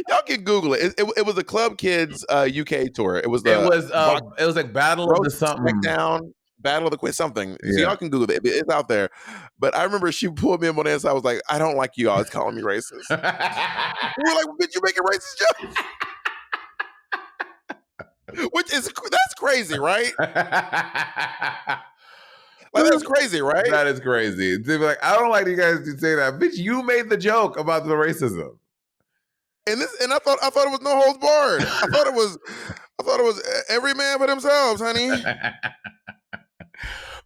Y'all can Google it. It was a Club Kids UK tour. It was like Battle of the something. Smackdown, Battle of the Queen, something. Yeah. So y'all can Google it. It's out there. But I remember she pulled me in on the inside. I was like, "I don't like you always calling me racist." We were like, "Bitch, you making racist jokes?" That's crazy, right? Like, that's crazy, right? That is crazy. They'd be like, "I don't like you guys to say that." Bitch, you made the joke about the racism. And I thought it was no holds barred. I thought it was every man for themselves, honey.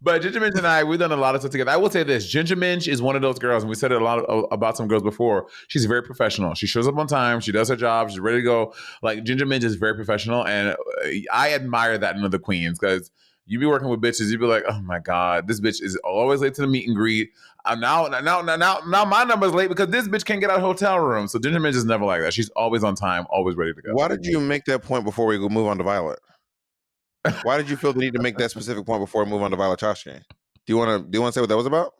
But Ginger Minj and I, we've done a lot of stuff together. I will say this: Ginger Minj is one of those girls, and we said it a lot about some girls before. She's very professional. She shows up on time. She does her job. She's ready to go. Like Ginger Minj is very professional, and I admire that in other queens because you be working with bitches. You be like, "Oh my god, this bitch is always late to the meet and greet." Now my number's late because this bitch can't get out of the hotel room. So Ginger Minj is never like that. She's always on time, always ready to go. Why did you make that point before we move on to Violet? Why did you feel the need to make that specific point before we move on to Violet Chachki? Do you want to say what that was about?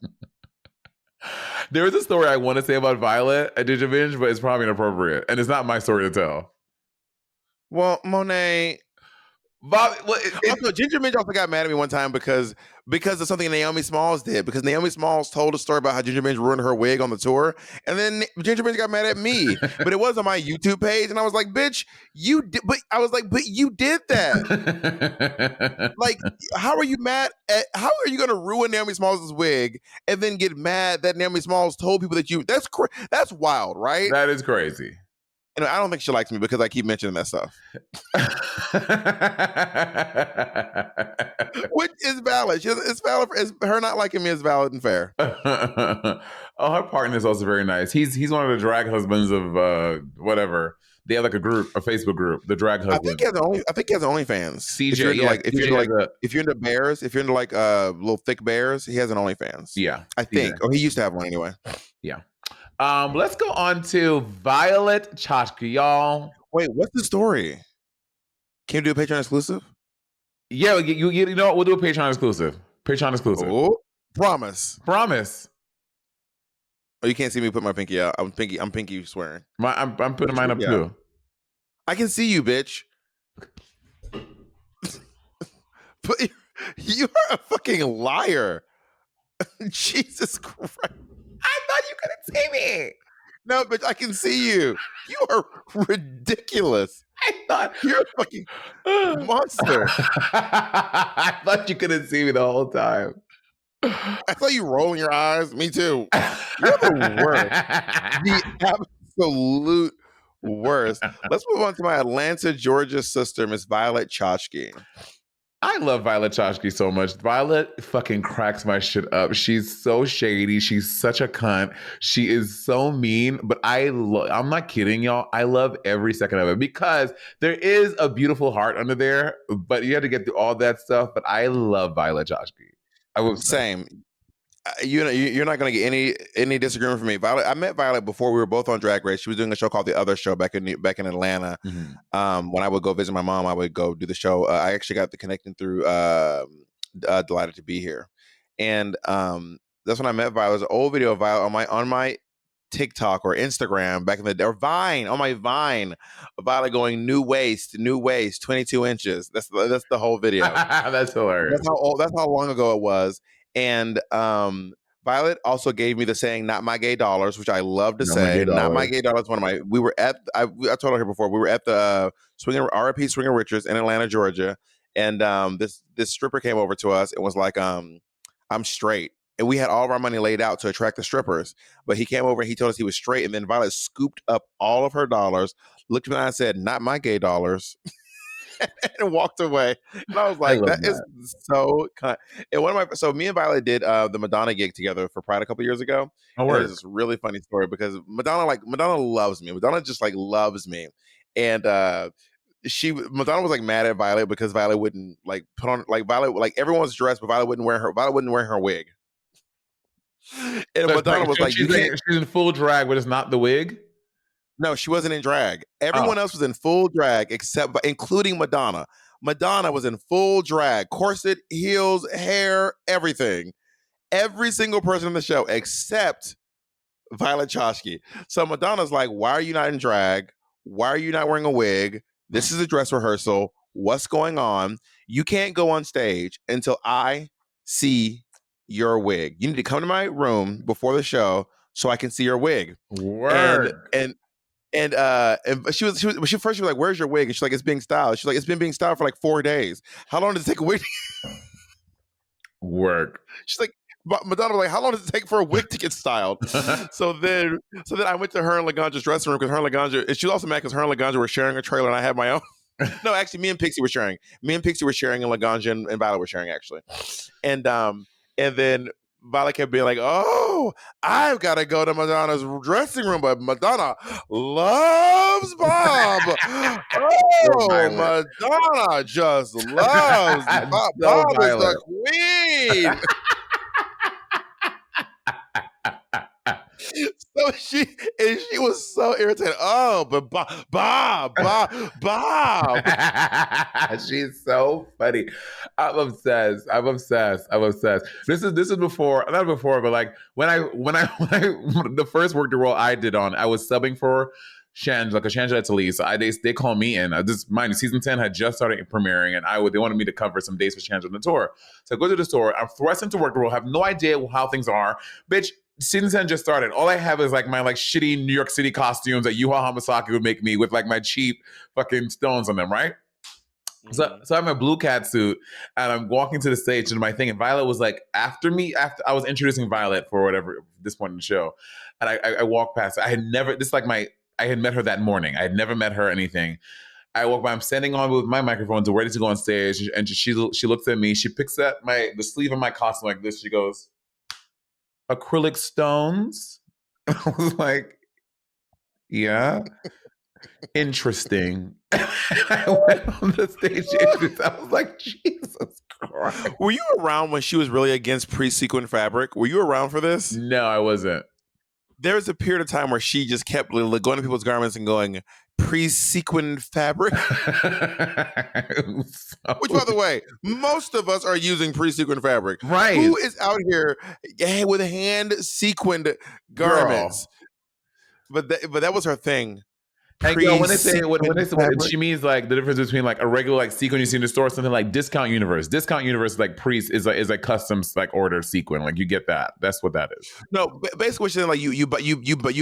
There is a story I want to say about Violet at Ginger Minj, but it's probably inappropriate, and it's not my story to tell. Well, Monet. Ginger Minj also got mad at me one time because of something Naomi Smalls did. Because Naomi Smalls told a story about how Ginger Minj ruined her wig on the tour, and then Ginger Minj got mad at me. But it was on my YouTube page, and I was like, "Bitch, you did." But I was like, "But you did that." Like, how are you mad at? How are you going to ruin Naomi Smalls' wig and then get mad that Naomi Smalls told people that you? That's wild, right? That is crazy. And I don't think she likes me because I keep mentioning that stuff. Which is valid. It's valid. Her not liking me is valid and fair. Oh, her partner is also very nice. He's one of the drag husbands of whatever. They have like a Facebook group, the drag husband. I think he has OnlyFans. CJ, if you're into bears, if you're into like little thick bears, he has an OnlyFans. Yeah, I think. Or he used to have one anyway. Yeah. Let's go on to Violet Chachki, y'all. Wait, what's the story? Can you do a Patreon exclusive? Yeah, you know what? We'll do a Patreon exclusive. Oh, promise. Oh, you can't see me put my pinky out. I'm pinky swearing. I'm putting mine up too. I can see you, bitch. But you are a fucking liar. Jesus Christ. I thought you couldn't see me. No, bitch, I can see you. You are ridiculous. I thought you're a fucking monster. I thought you couldn't see me the whole time. I saw you rolling your eyes. Me too. You're the worst. The absolute worst. Let's move on to my Atlanta, Georgia sister, Miss Violet Chachki. I love Violet Chachki so much. Violet fucking cracks my shit up. She's so shady. She's such a cunt. She is so mean, but I'm not kidding, y'all. I love every second of it because there is a beautiful heart under there, but you have to get through all that stuff. But I love Violet Chachki. I will same. You're not going to get any disagreement from me. Violet, I met Violet before we were both on Drag Race. She was doing a show called The Other Show back in Atlanta. Mm-hmm. When I would go visit my mom, I would go do the show. I actually got the connecting through Delighted to Be Here, and that's when I met Violet. There's an old video of Violet on my TikTok or Instagram back in the day, or Vine, on my Vine, Violet going new waist, 22 inches. That's the whole video. That's hilarious. That's how long ago it was. And Violet also gave me the saying "not my gay dollars," which I love to say. Not my gay dollars. One of my. We were at. I told her here before. We were at the R.I.P. Swinger Richards in Atlanta, Georgia, and this stripper came over to us and was like, "I'm straight." And we had all of our money laid out to attract the strippers. But he came over and he told us he was straight. And then Violet scooped up all of her dollars, looked at me and said, "Not my gay dollars," and walked away. And I was like, that is so kind. And so me and Violet did the Madonna gig together for Pride a couple years ago. Oh, it's this really funny story because Madonna loves me. Madonna just like loves me. And Madonna was like mad at Violet because Violet wouldn't like put on like Violet, like everyone was dressed, but Violet wouldn't wear her wig. And so Madonna was like, she's in full drag, but it's not the wig. No, she wasn't in drag. Everyone else was in full drag, including Madonna. Madonna was in full drag, corset, heels, hair, everything. Every single person in the show except Violet Chachki. So Madonna's like, "Why are you not in drag? Why are you not wearing a wig? This is a dress rehearsal. What's going on? You can't go on stage until I see your wig. You need to come to my room before the show so I can see your wig." Word. And she was like, "Where's your wig?" And she's like, "It's being styled." She's like, "It's been being styled for like 4 days. How long does it take a wig?" Work. She's like, Madonna was like, "How long does it take for a wig to get styled?" so then I went to her and Laganja's dressing room because her and Laganja, and she was also mad because her and Laganja were sharing a trailer and I had my own. No, actually, me and Pixie were sharing. And Laganja and Violet were sharing actually. And then Violet kept being like, "Oh, I've got to go to Madonna's dressing room, but Madonna loves Bob. Oh, Madonna just loves Bob. Bob is the queen." So she was so irritated. "Oh, but Bob. She's so funny. I'm obsessed. This is before, not before, but like when I the first work the role I did on, I was subbing for Shangela, because Shangela had to leave. So they called me in. Mind you, season 10 had just started premiering, and they wanted me to cover some days for Shangela on the tour. So I go to the store. I'm thrust into work the role. Have no idea how things are, bitch. Season 10 just started. All I have is like my like shitty New York City costumes that Yuha Hamasaki would make me with like my cheap fucking stones on them, right? Mm-hmm. So I have my blue cat suit and I'm walking to the stage and my thing, and Violet was like after I was introducing Violet for whatever this point in the show. And I walked past. I had met her that morning. I had never met her or anything. I walk by, I'm standing on with my microphone, ready to go on stage, and she looks at me, she picks up the sleeve of my costume like this, she goes, "Acrylic stones?" I was like, "Yeah, interesting." I went on the stage. I was like, Jesus Christ. Were you around when she was really against pre-sequin fabric? Were you around for this? No, I wasn't. There was a period of time where she just kept going to people's garments and going, "Pre-sequin fabric?" Which, by the way, most of us are using pre-sequin fabric. Right. Who is out here with hand-sequined garments? Girl. But that was her thing. And when they say she means like the difference between like a regular like sequin you see in the store, something like Discount Universe. Discount Universe is like is a customs like order sequin. Like you get that. That's what that is. No, basically what she's saying, like you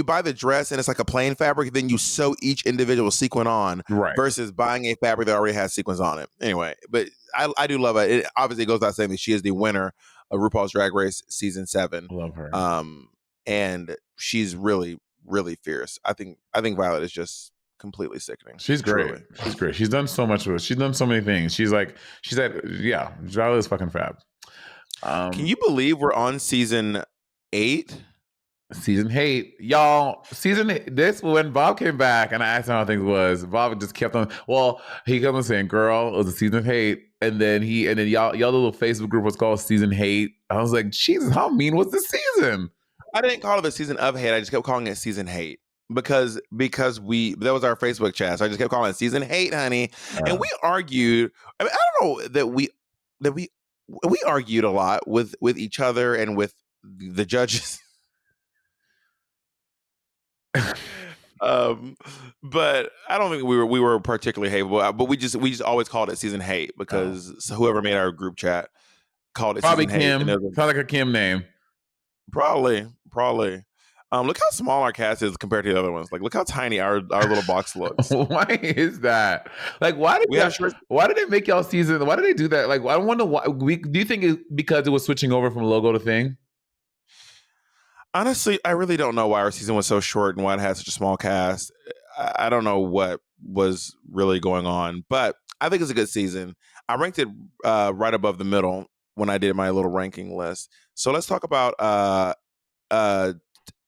buy the dress and it's like a plain fabric, then you sew each individual sequin on, right? Versus buying a fabric that already has sequins on it. Anyway, but I do love it. It obviously goes without saying that she is the winner of RuPaul's Drag Race season 7. Love her. And she's really, really fierce. I think Violet is just completely sickening. She's great. Truly. She's great. She's done so much with it. She's done so many things. She said, yeah, Violet is fucking fab. Can you believe we're on season 8? Season 8, y'all. This when Bob came back and I asked him how things was. Bob just kept on. Well, he kept on saying, "Girl, it was a season 8," and then y'all little Facebook group was called Season Hate. I was like, Jesus, how mean was the season? I didn't call it the season of hate. I just kept calling it Season Hate because that was our Facebook chat. So I just kept calling it Season Hate, honey. And we argued. I mean, I don't know that we argued a lot with each other and with the judges. But I don't think we were particularly hateable. But we just always called it season hate because whoever made our group chat called it Probably season Kim. hate. Sounds like a Kim name. Probably. Look how small our cast is compared to the other ones. Like, look how tiny our little box looks. Why is that? Like, why did they make y'all season? Why did they do that? Like, I wonder why. Do you think it's because it was switching over from logo to thing? Honestly, I really don't know why our season was so short and why it had such a small cast. I don't know what was really going on, but I think it's a good season. I ranked it right above the middle when I did my little ranking list. So let's talk about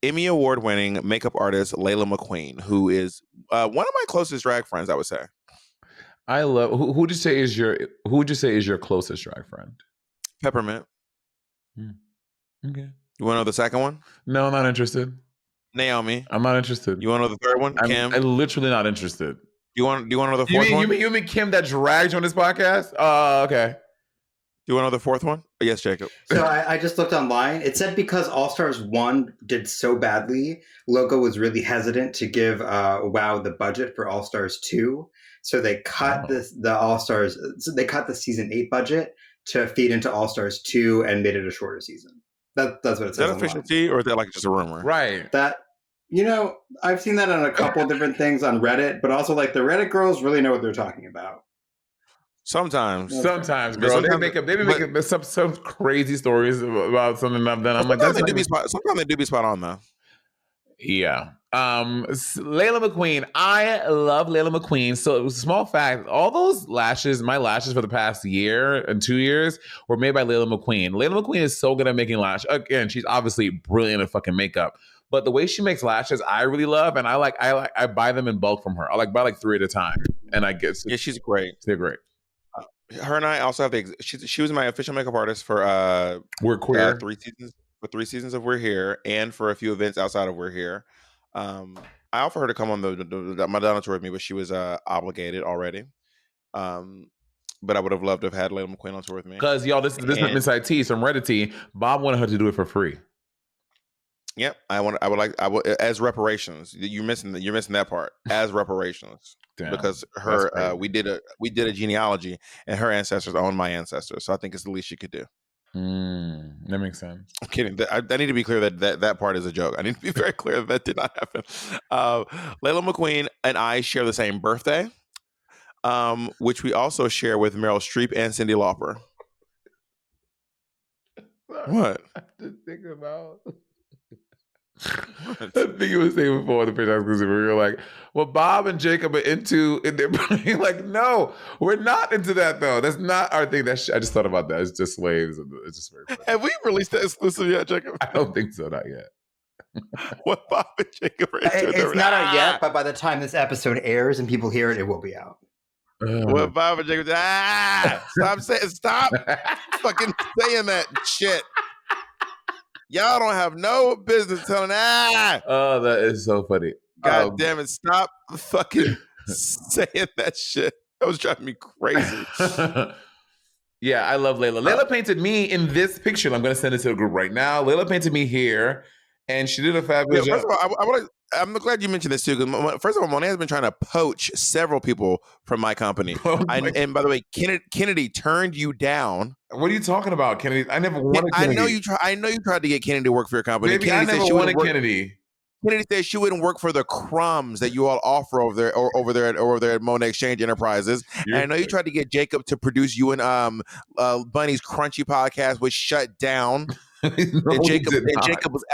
Emmy Award-winning makeup artist Layla McQueen, who is one of my closest drag friends, I would say. I love. Who would you say is your closest drag friend? Peppermint. Okay. You want to know the second one? No, I'm not interested. Naomi. I'm not interested. You want to know the third one? Kim. I'm literally not interested. Do you want to know the fourth one? You mean Kim that dragged you on this podcast? Okay. Do you want to know the fourth one? Yes, Jacob. So I just looked online. It said because All Stars 1 did so badly, Logo was really hesitant to give WoW the budget for All Stars 2. So they cut the All Stars. So they cut the season 8 budget to feed into All Stars 2 and made it a shorter season. That's what it says. Is that official tea or is that like just a rumor? Right. That, I've seen that on a couple different things on Reddit, but also like the Reddit girls really know what they're talking about. Sometimes, girl. They be making some crazy stories about something I've done. I'm like, sometimes they do be spot on though. Yeah. Layla McQueen. I love Layla McQueen. So it was a small fact. All those my lashes for the past year and 2 years were made by Layla McQueen. Layla McQueen is so good at making lashes. Again, she's obviously brilliant at fucking makeup. But the way she makes lashes, I really love, and I buy them in bulk from her. I buy like 3 at a time, and I get. Yeah, she's great. They're great. Her and I also have she was my official makeup artist for We're Queer 3 seasons. For 3 seasons of We're Here, and for a few events outside of We're Here. I offered her to come on the Madonna tour with me, but she was obligated already. But I would have loved to have had Layla McQueen on tour with me. Because y'all, this is Inside Tea, some Reddit tea. Bob wanted her to do it for free. Yep, I would as reparations. You're missing that part as reparations. Damn, because we did a genealogy, and her ancestors own my ancestors, so I think it's the least she could do. That makes sense. I'm kidding. I need to be clear that part is a joke. I need to be very clear that did not happen. Layla McQueen and I share the same birthday, which we also share with Meryl Streep and Cyndi Lauper. What? I have to think about. I think you were saying before the picture exclusive where you're like, well, Bob and Jacob are into they're like, no, we're not into that though. That's not our thing. I just thought about that. It's just slaves. It's just very funny. Have we released that exclusive yet, Jacob? I don't think so, not yet. What Bob and Jacob are into? It's not out yet, but by the time this episode airs and people hear it, it will be out. What Bob and Jacob? Stop fucking saying that shit. Y'all don't have no business telling. Oh, that is so funny. God damn it! Stop fucking saying that shit. That was driving me crazy. Yeah, I love Layla. Layla painted me in this picture. I'm going to send it to the group right now. Layla painted me here, and she did a fabulous job. First of all, I'm glad you mentioned this too. Because first of all, Monet has been trying to poach several people from my company. And by the way, Kennedy turned you down. What are you talking about, Kennedy? I never wanted Kennedy. I know you tried to get Kennedy to work for your company. Baby, Kennedy I never wanted Kennedy. Kennedy said she wouldn't work for the crumbs that you all offer over there at Monet Exchange Enterprises. And I know you tried to get Jacob to produce you and Bunny's Crunchy podcast, which shut down. And Jacob was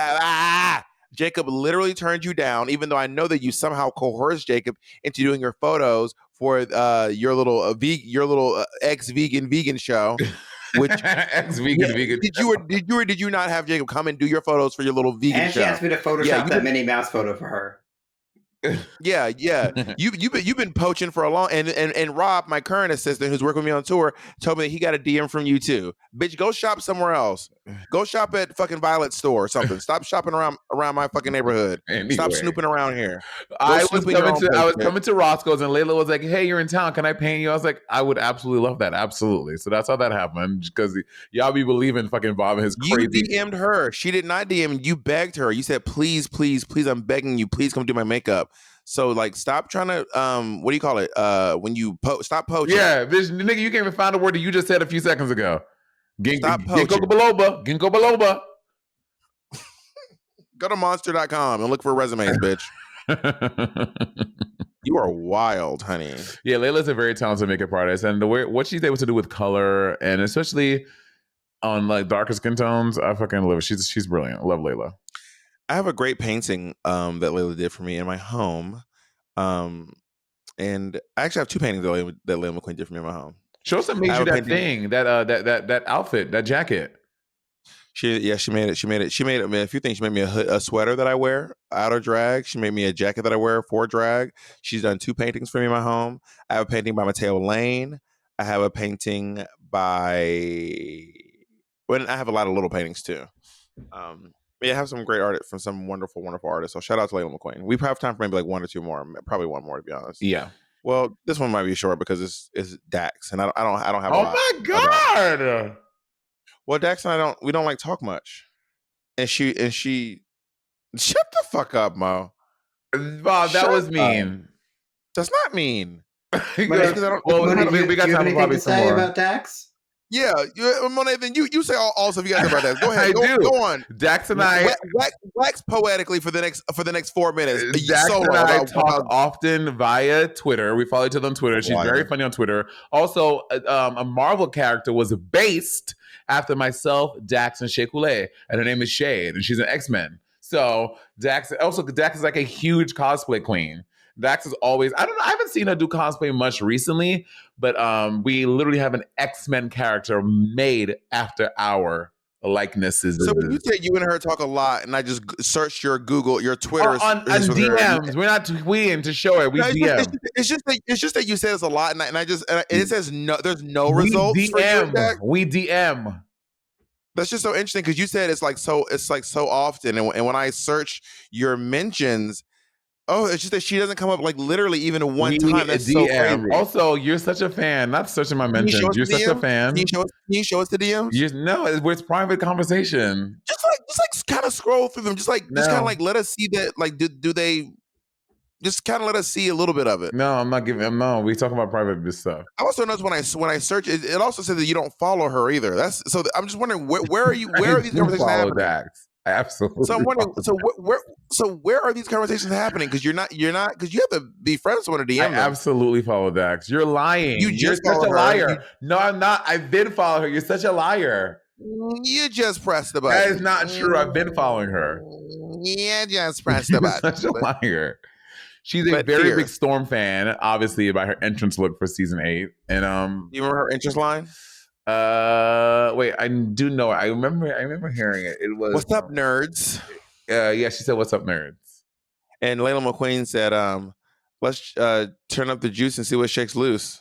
Jacob literally turned you down, even though I know that you somehow coerced Jacob into doing your photos for your little ex-vegan show. Which ex-vegan vegan? Did you not have Jacob come and do your photos for your little vegan and show? And she asked me to Photoshop that Minnie Mouse photo for her. Yeah. You've been poaching for a long and Rob, my current assistant who's working with me on tour, told me that he got a DM from you too. Bitch, go shop somewhere else. Go shop at fucking Violet's store or something. Stop shopping around my fucking neighborhood. Anyway. Stop snooping around here. I was coming to Roscoe's and Layla was like, "Hey, you're in town. Can I paint you?" I was like, "I would absolutely love that. Absolutely." So that's how that happened, because y'all be believing fucking Bob and his crazy. You DM'd her. She did not DM. You begged her. You said, "Please, please, please, I'm begging you. Please come do my makeup." So like, stop trying to what do you call it? When you stop poaching. Yeah, bitch, nigga, you can't even find a word that you just said a few seconds ago. Stop poaching. Ginkgo biloba. Go to monster.com and look for resumes, bitch. You are wild, honey. Yeah, Layla's a very talented makeup artist, and the way what she's able to do with color, and especially on like darker skin tones, I fucking love her. She's brilliant. I love Layla. I have a great painting that Layla did for me in my home, and I actually have two paintings that Layla McQueen did for me in my home. She also made you that thing, that outfit, that jacket. She made it. She made a few things. She made me a sweater that I wear out of drag. She made me a jacket that I wear for drag. She's done two paintings for me in my home. I have a painting by Mateo Lane. I have a painting by. Well, I have a lot of little paintings too. Yeah, I have some great art from some wonderful, wonderful artists. So shout out to Layla McQueen. We have time for maybe like one or two more. Probably one more, to be honest. Yeah. Well, this one might be short because it's Dax, and I don't have. Oh my god! Well, Dax and we don't like talk much, and she shut the fuck up, Mo. Bob, that was mean. That's not mean. We got time to say about Dax. Yeah, Monet. Then you say all stuff you got to say about Dax. Go ahead. Go on. Dax and I wax poetically for the next 4 minutes. Dax and I talk often via Twitter. We follow each other on Twitter. She's very funny on Twitter. Also, a Marvel character was based after myself, Dax, and Shea Coulee, and her name is Shade, and she's an X-Men. So Dax is like a huge cosplay queen. Dax is always, I haven't seen her do cosplay much recently, but we literally have an X-Men character made after our likenesses. So when you say you and her talk a lot, and I just searched your Twitter on DMs, we're not tweeting to show it. We DM. It's just that you say this a lot, and it says no. There's no results. We DM. That's just so interesting because you said it's like so often, and when I search your mentions. Oh, it's just that she doesn't come up like literally even one time. That's so crazy. Also, you're such a fan. Not searching my mentions. You're such a fan. Can you show us the DMs? No, it's private conversation. Just like kind of scroll through them. Just kind of like let us see that. Like, do they? Just kind of let us see a little bit of it. No, I'm not giving. No, we talk about private stuff. I also notice when I search, it also says that you don't follow her either. I'm just wondering where are you? Where are these conversations happening? Dax. Absolutely. So I'm wondering. Where are these conversations happening? Because you're not because you have to be friends with a DM. I absolutely follow Dax. You're lying. You're such a liar. No, I'm not. I did follow her. You're such a liar. You just pressed the button. That is not true. I've been following her. Yeah, just pressed the button. Such a liar. She's a very big Storm fan, obviously, by her entrance look for season 8. And you remember her entrance line? Wait, I do know. I remember hearing it. It was "What's up, nerds?" Yeah, she said, "What's up, nerds?" And Layla McQueen said, "Let's turn up the juice and see what shakes loose."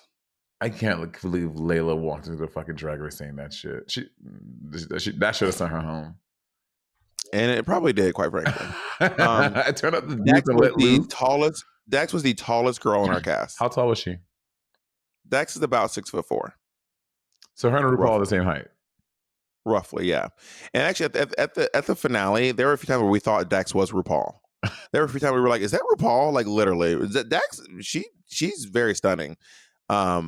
I can't believe Layla walked into the fucking Drag Race saying that shit. That should have sent her home. And it probably did, quite frankly. I turned up the juice and let loose. Dax was the tallest girl in our cast. How tall was she? Dax is about 6'4". So her and RuPaul are the same height. Roughly, yeah. And actually, at the finale, there were a few times where we thought Dax was RuPaul. There were a few times we were like, "Is that RuPaul?" Like literally, is that Dax? She's very stunning. Yeah,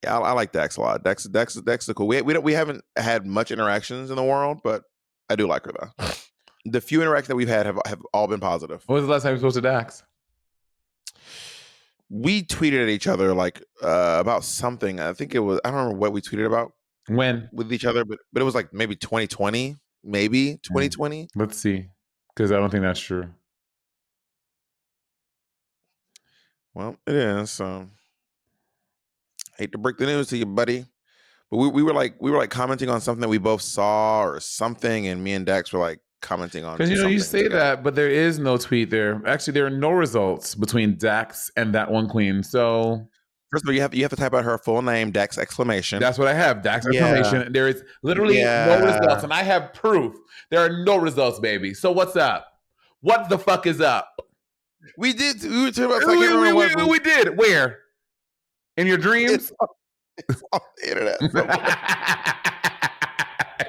I like Dax a lot. Dax is cool. We haven't had much interactions in the world, but I do like her though. The few interactions that we've had have all been positive. When was the last time you spoke to Dax? We tweeted at each other like about something. I think it was, I don't remember what we tweeted about. When? With each other, but it was like maybe 2020, maybe 2020. Let's see, because I don't think that's true. Well, it is. Hate to break the news to you, buddy, but we were like commenting on something that we both saw or something, and me and Dax were like commenting on. Because you say together. That, but there is no tweet there. Actually, there are no results between Dax and that one queen. So First of all, you have to type out her full name, Dax exclamation. That's what I have. Dax exclamation. There is literally no results, and I have proof. There are no results, baby. So what's up? What the fuck is up? We were talking about we did. Where? In your dreams? It's on the internet.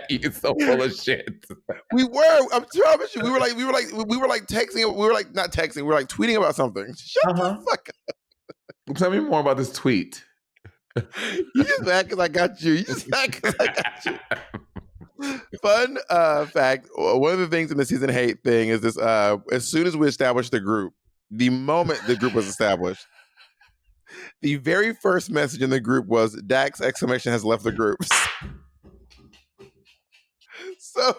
You're so full of shit. We were. I'm promise you. We were like texting. We were like not texting. We were like tweeting about something. Shut the fuck up. Tell me more about this tweet. You just mad because I got you. You just mad because I got you. Fun fact. One of the things in the season hate thing is this. As soon as we established the group, the moment the group was established, the very first message in the group was Dax exclamation has left the group. So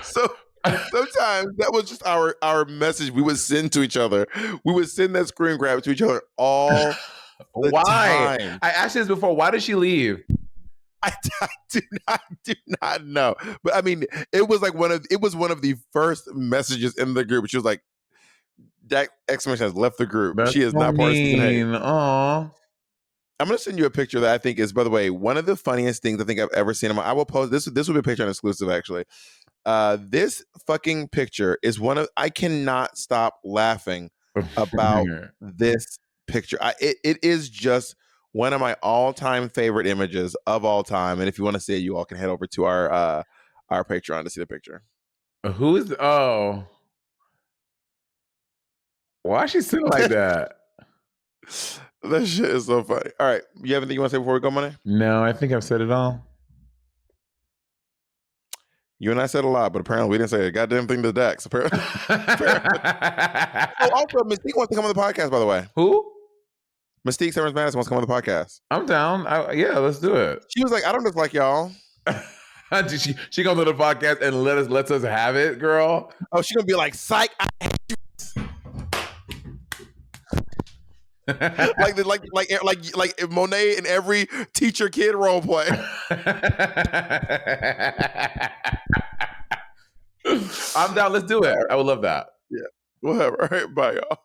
sometimes that was just our message we would send to each other. We would send that screen grab to each other all the time. I asked you this before. Why did she leave? I do not know. But I mean, it was one of the first messages in the group. She was like, that exclamation has left the group. That's she is not part of season 8. Aww. I'm going to send you a picture that I think is, by the way, one of the funniest things I think I've ever seen. I will post this. This will be a picture on exclusive, actually. This fucking picture is I cannot stop laughing about this picture. It is just one of my all-time favorite images of all time. And if you want to see it, you all can head over to our Patreon to see the picture. Who is? Oh. Why is she sitting like that? That shit is so funny. All right. You have anything you want to say before we go, Monet? No, I think I've said it all. You and I said a lot, but apparently we didn't say a goddamn thing to Dax. Apparently. Oh, also, Mystique wants to come on the podcast, by the way. Who? Mystique Severs Madison wants to come on the podcast. I'm down. Yeah, let's do it. She was like, I don't look like y'all. she comes on the podcast and lets us have it, girl. Oh, she's gonna be like, psych, I hate you. like Monet in every teacher kid role play. I'm down. Let's do it. I would love that. Yeah. Whatever. All right. Bye, y'all.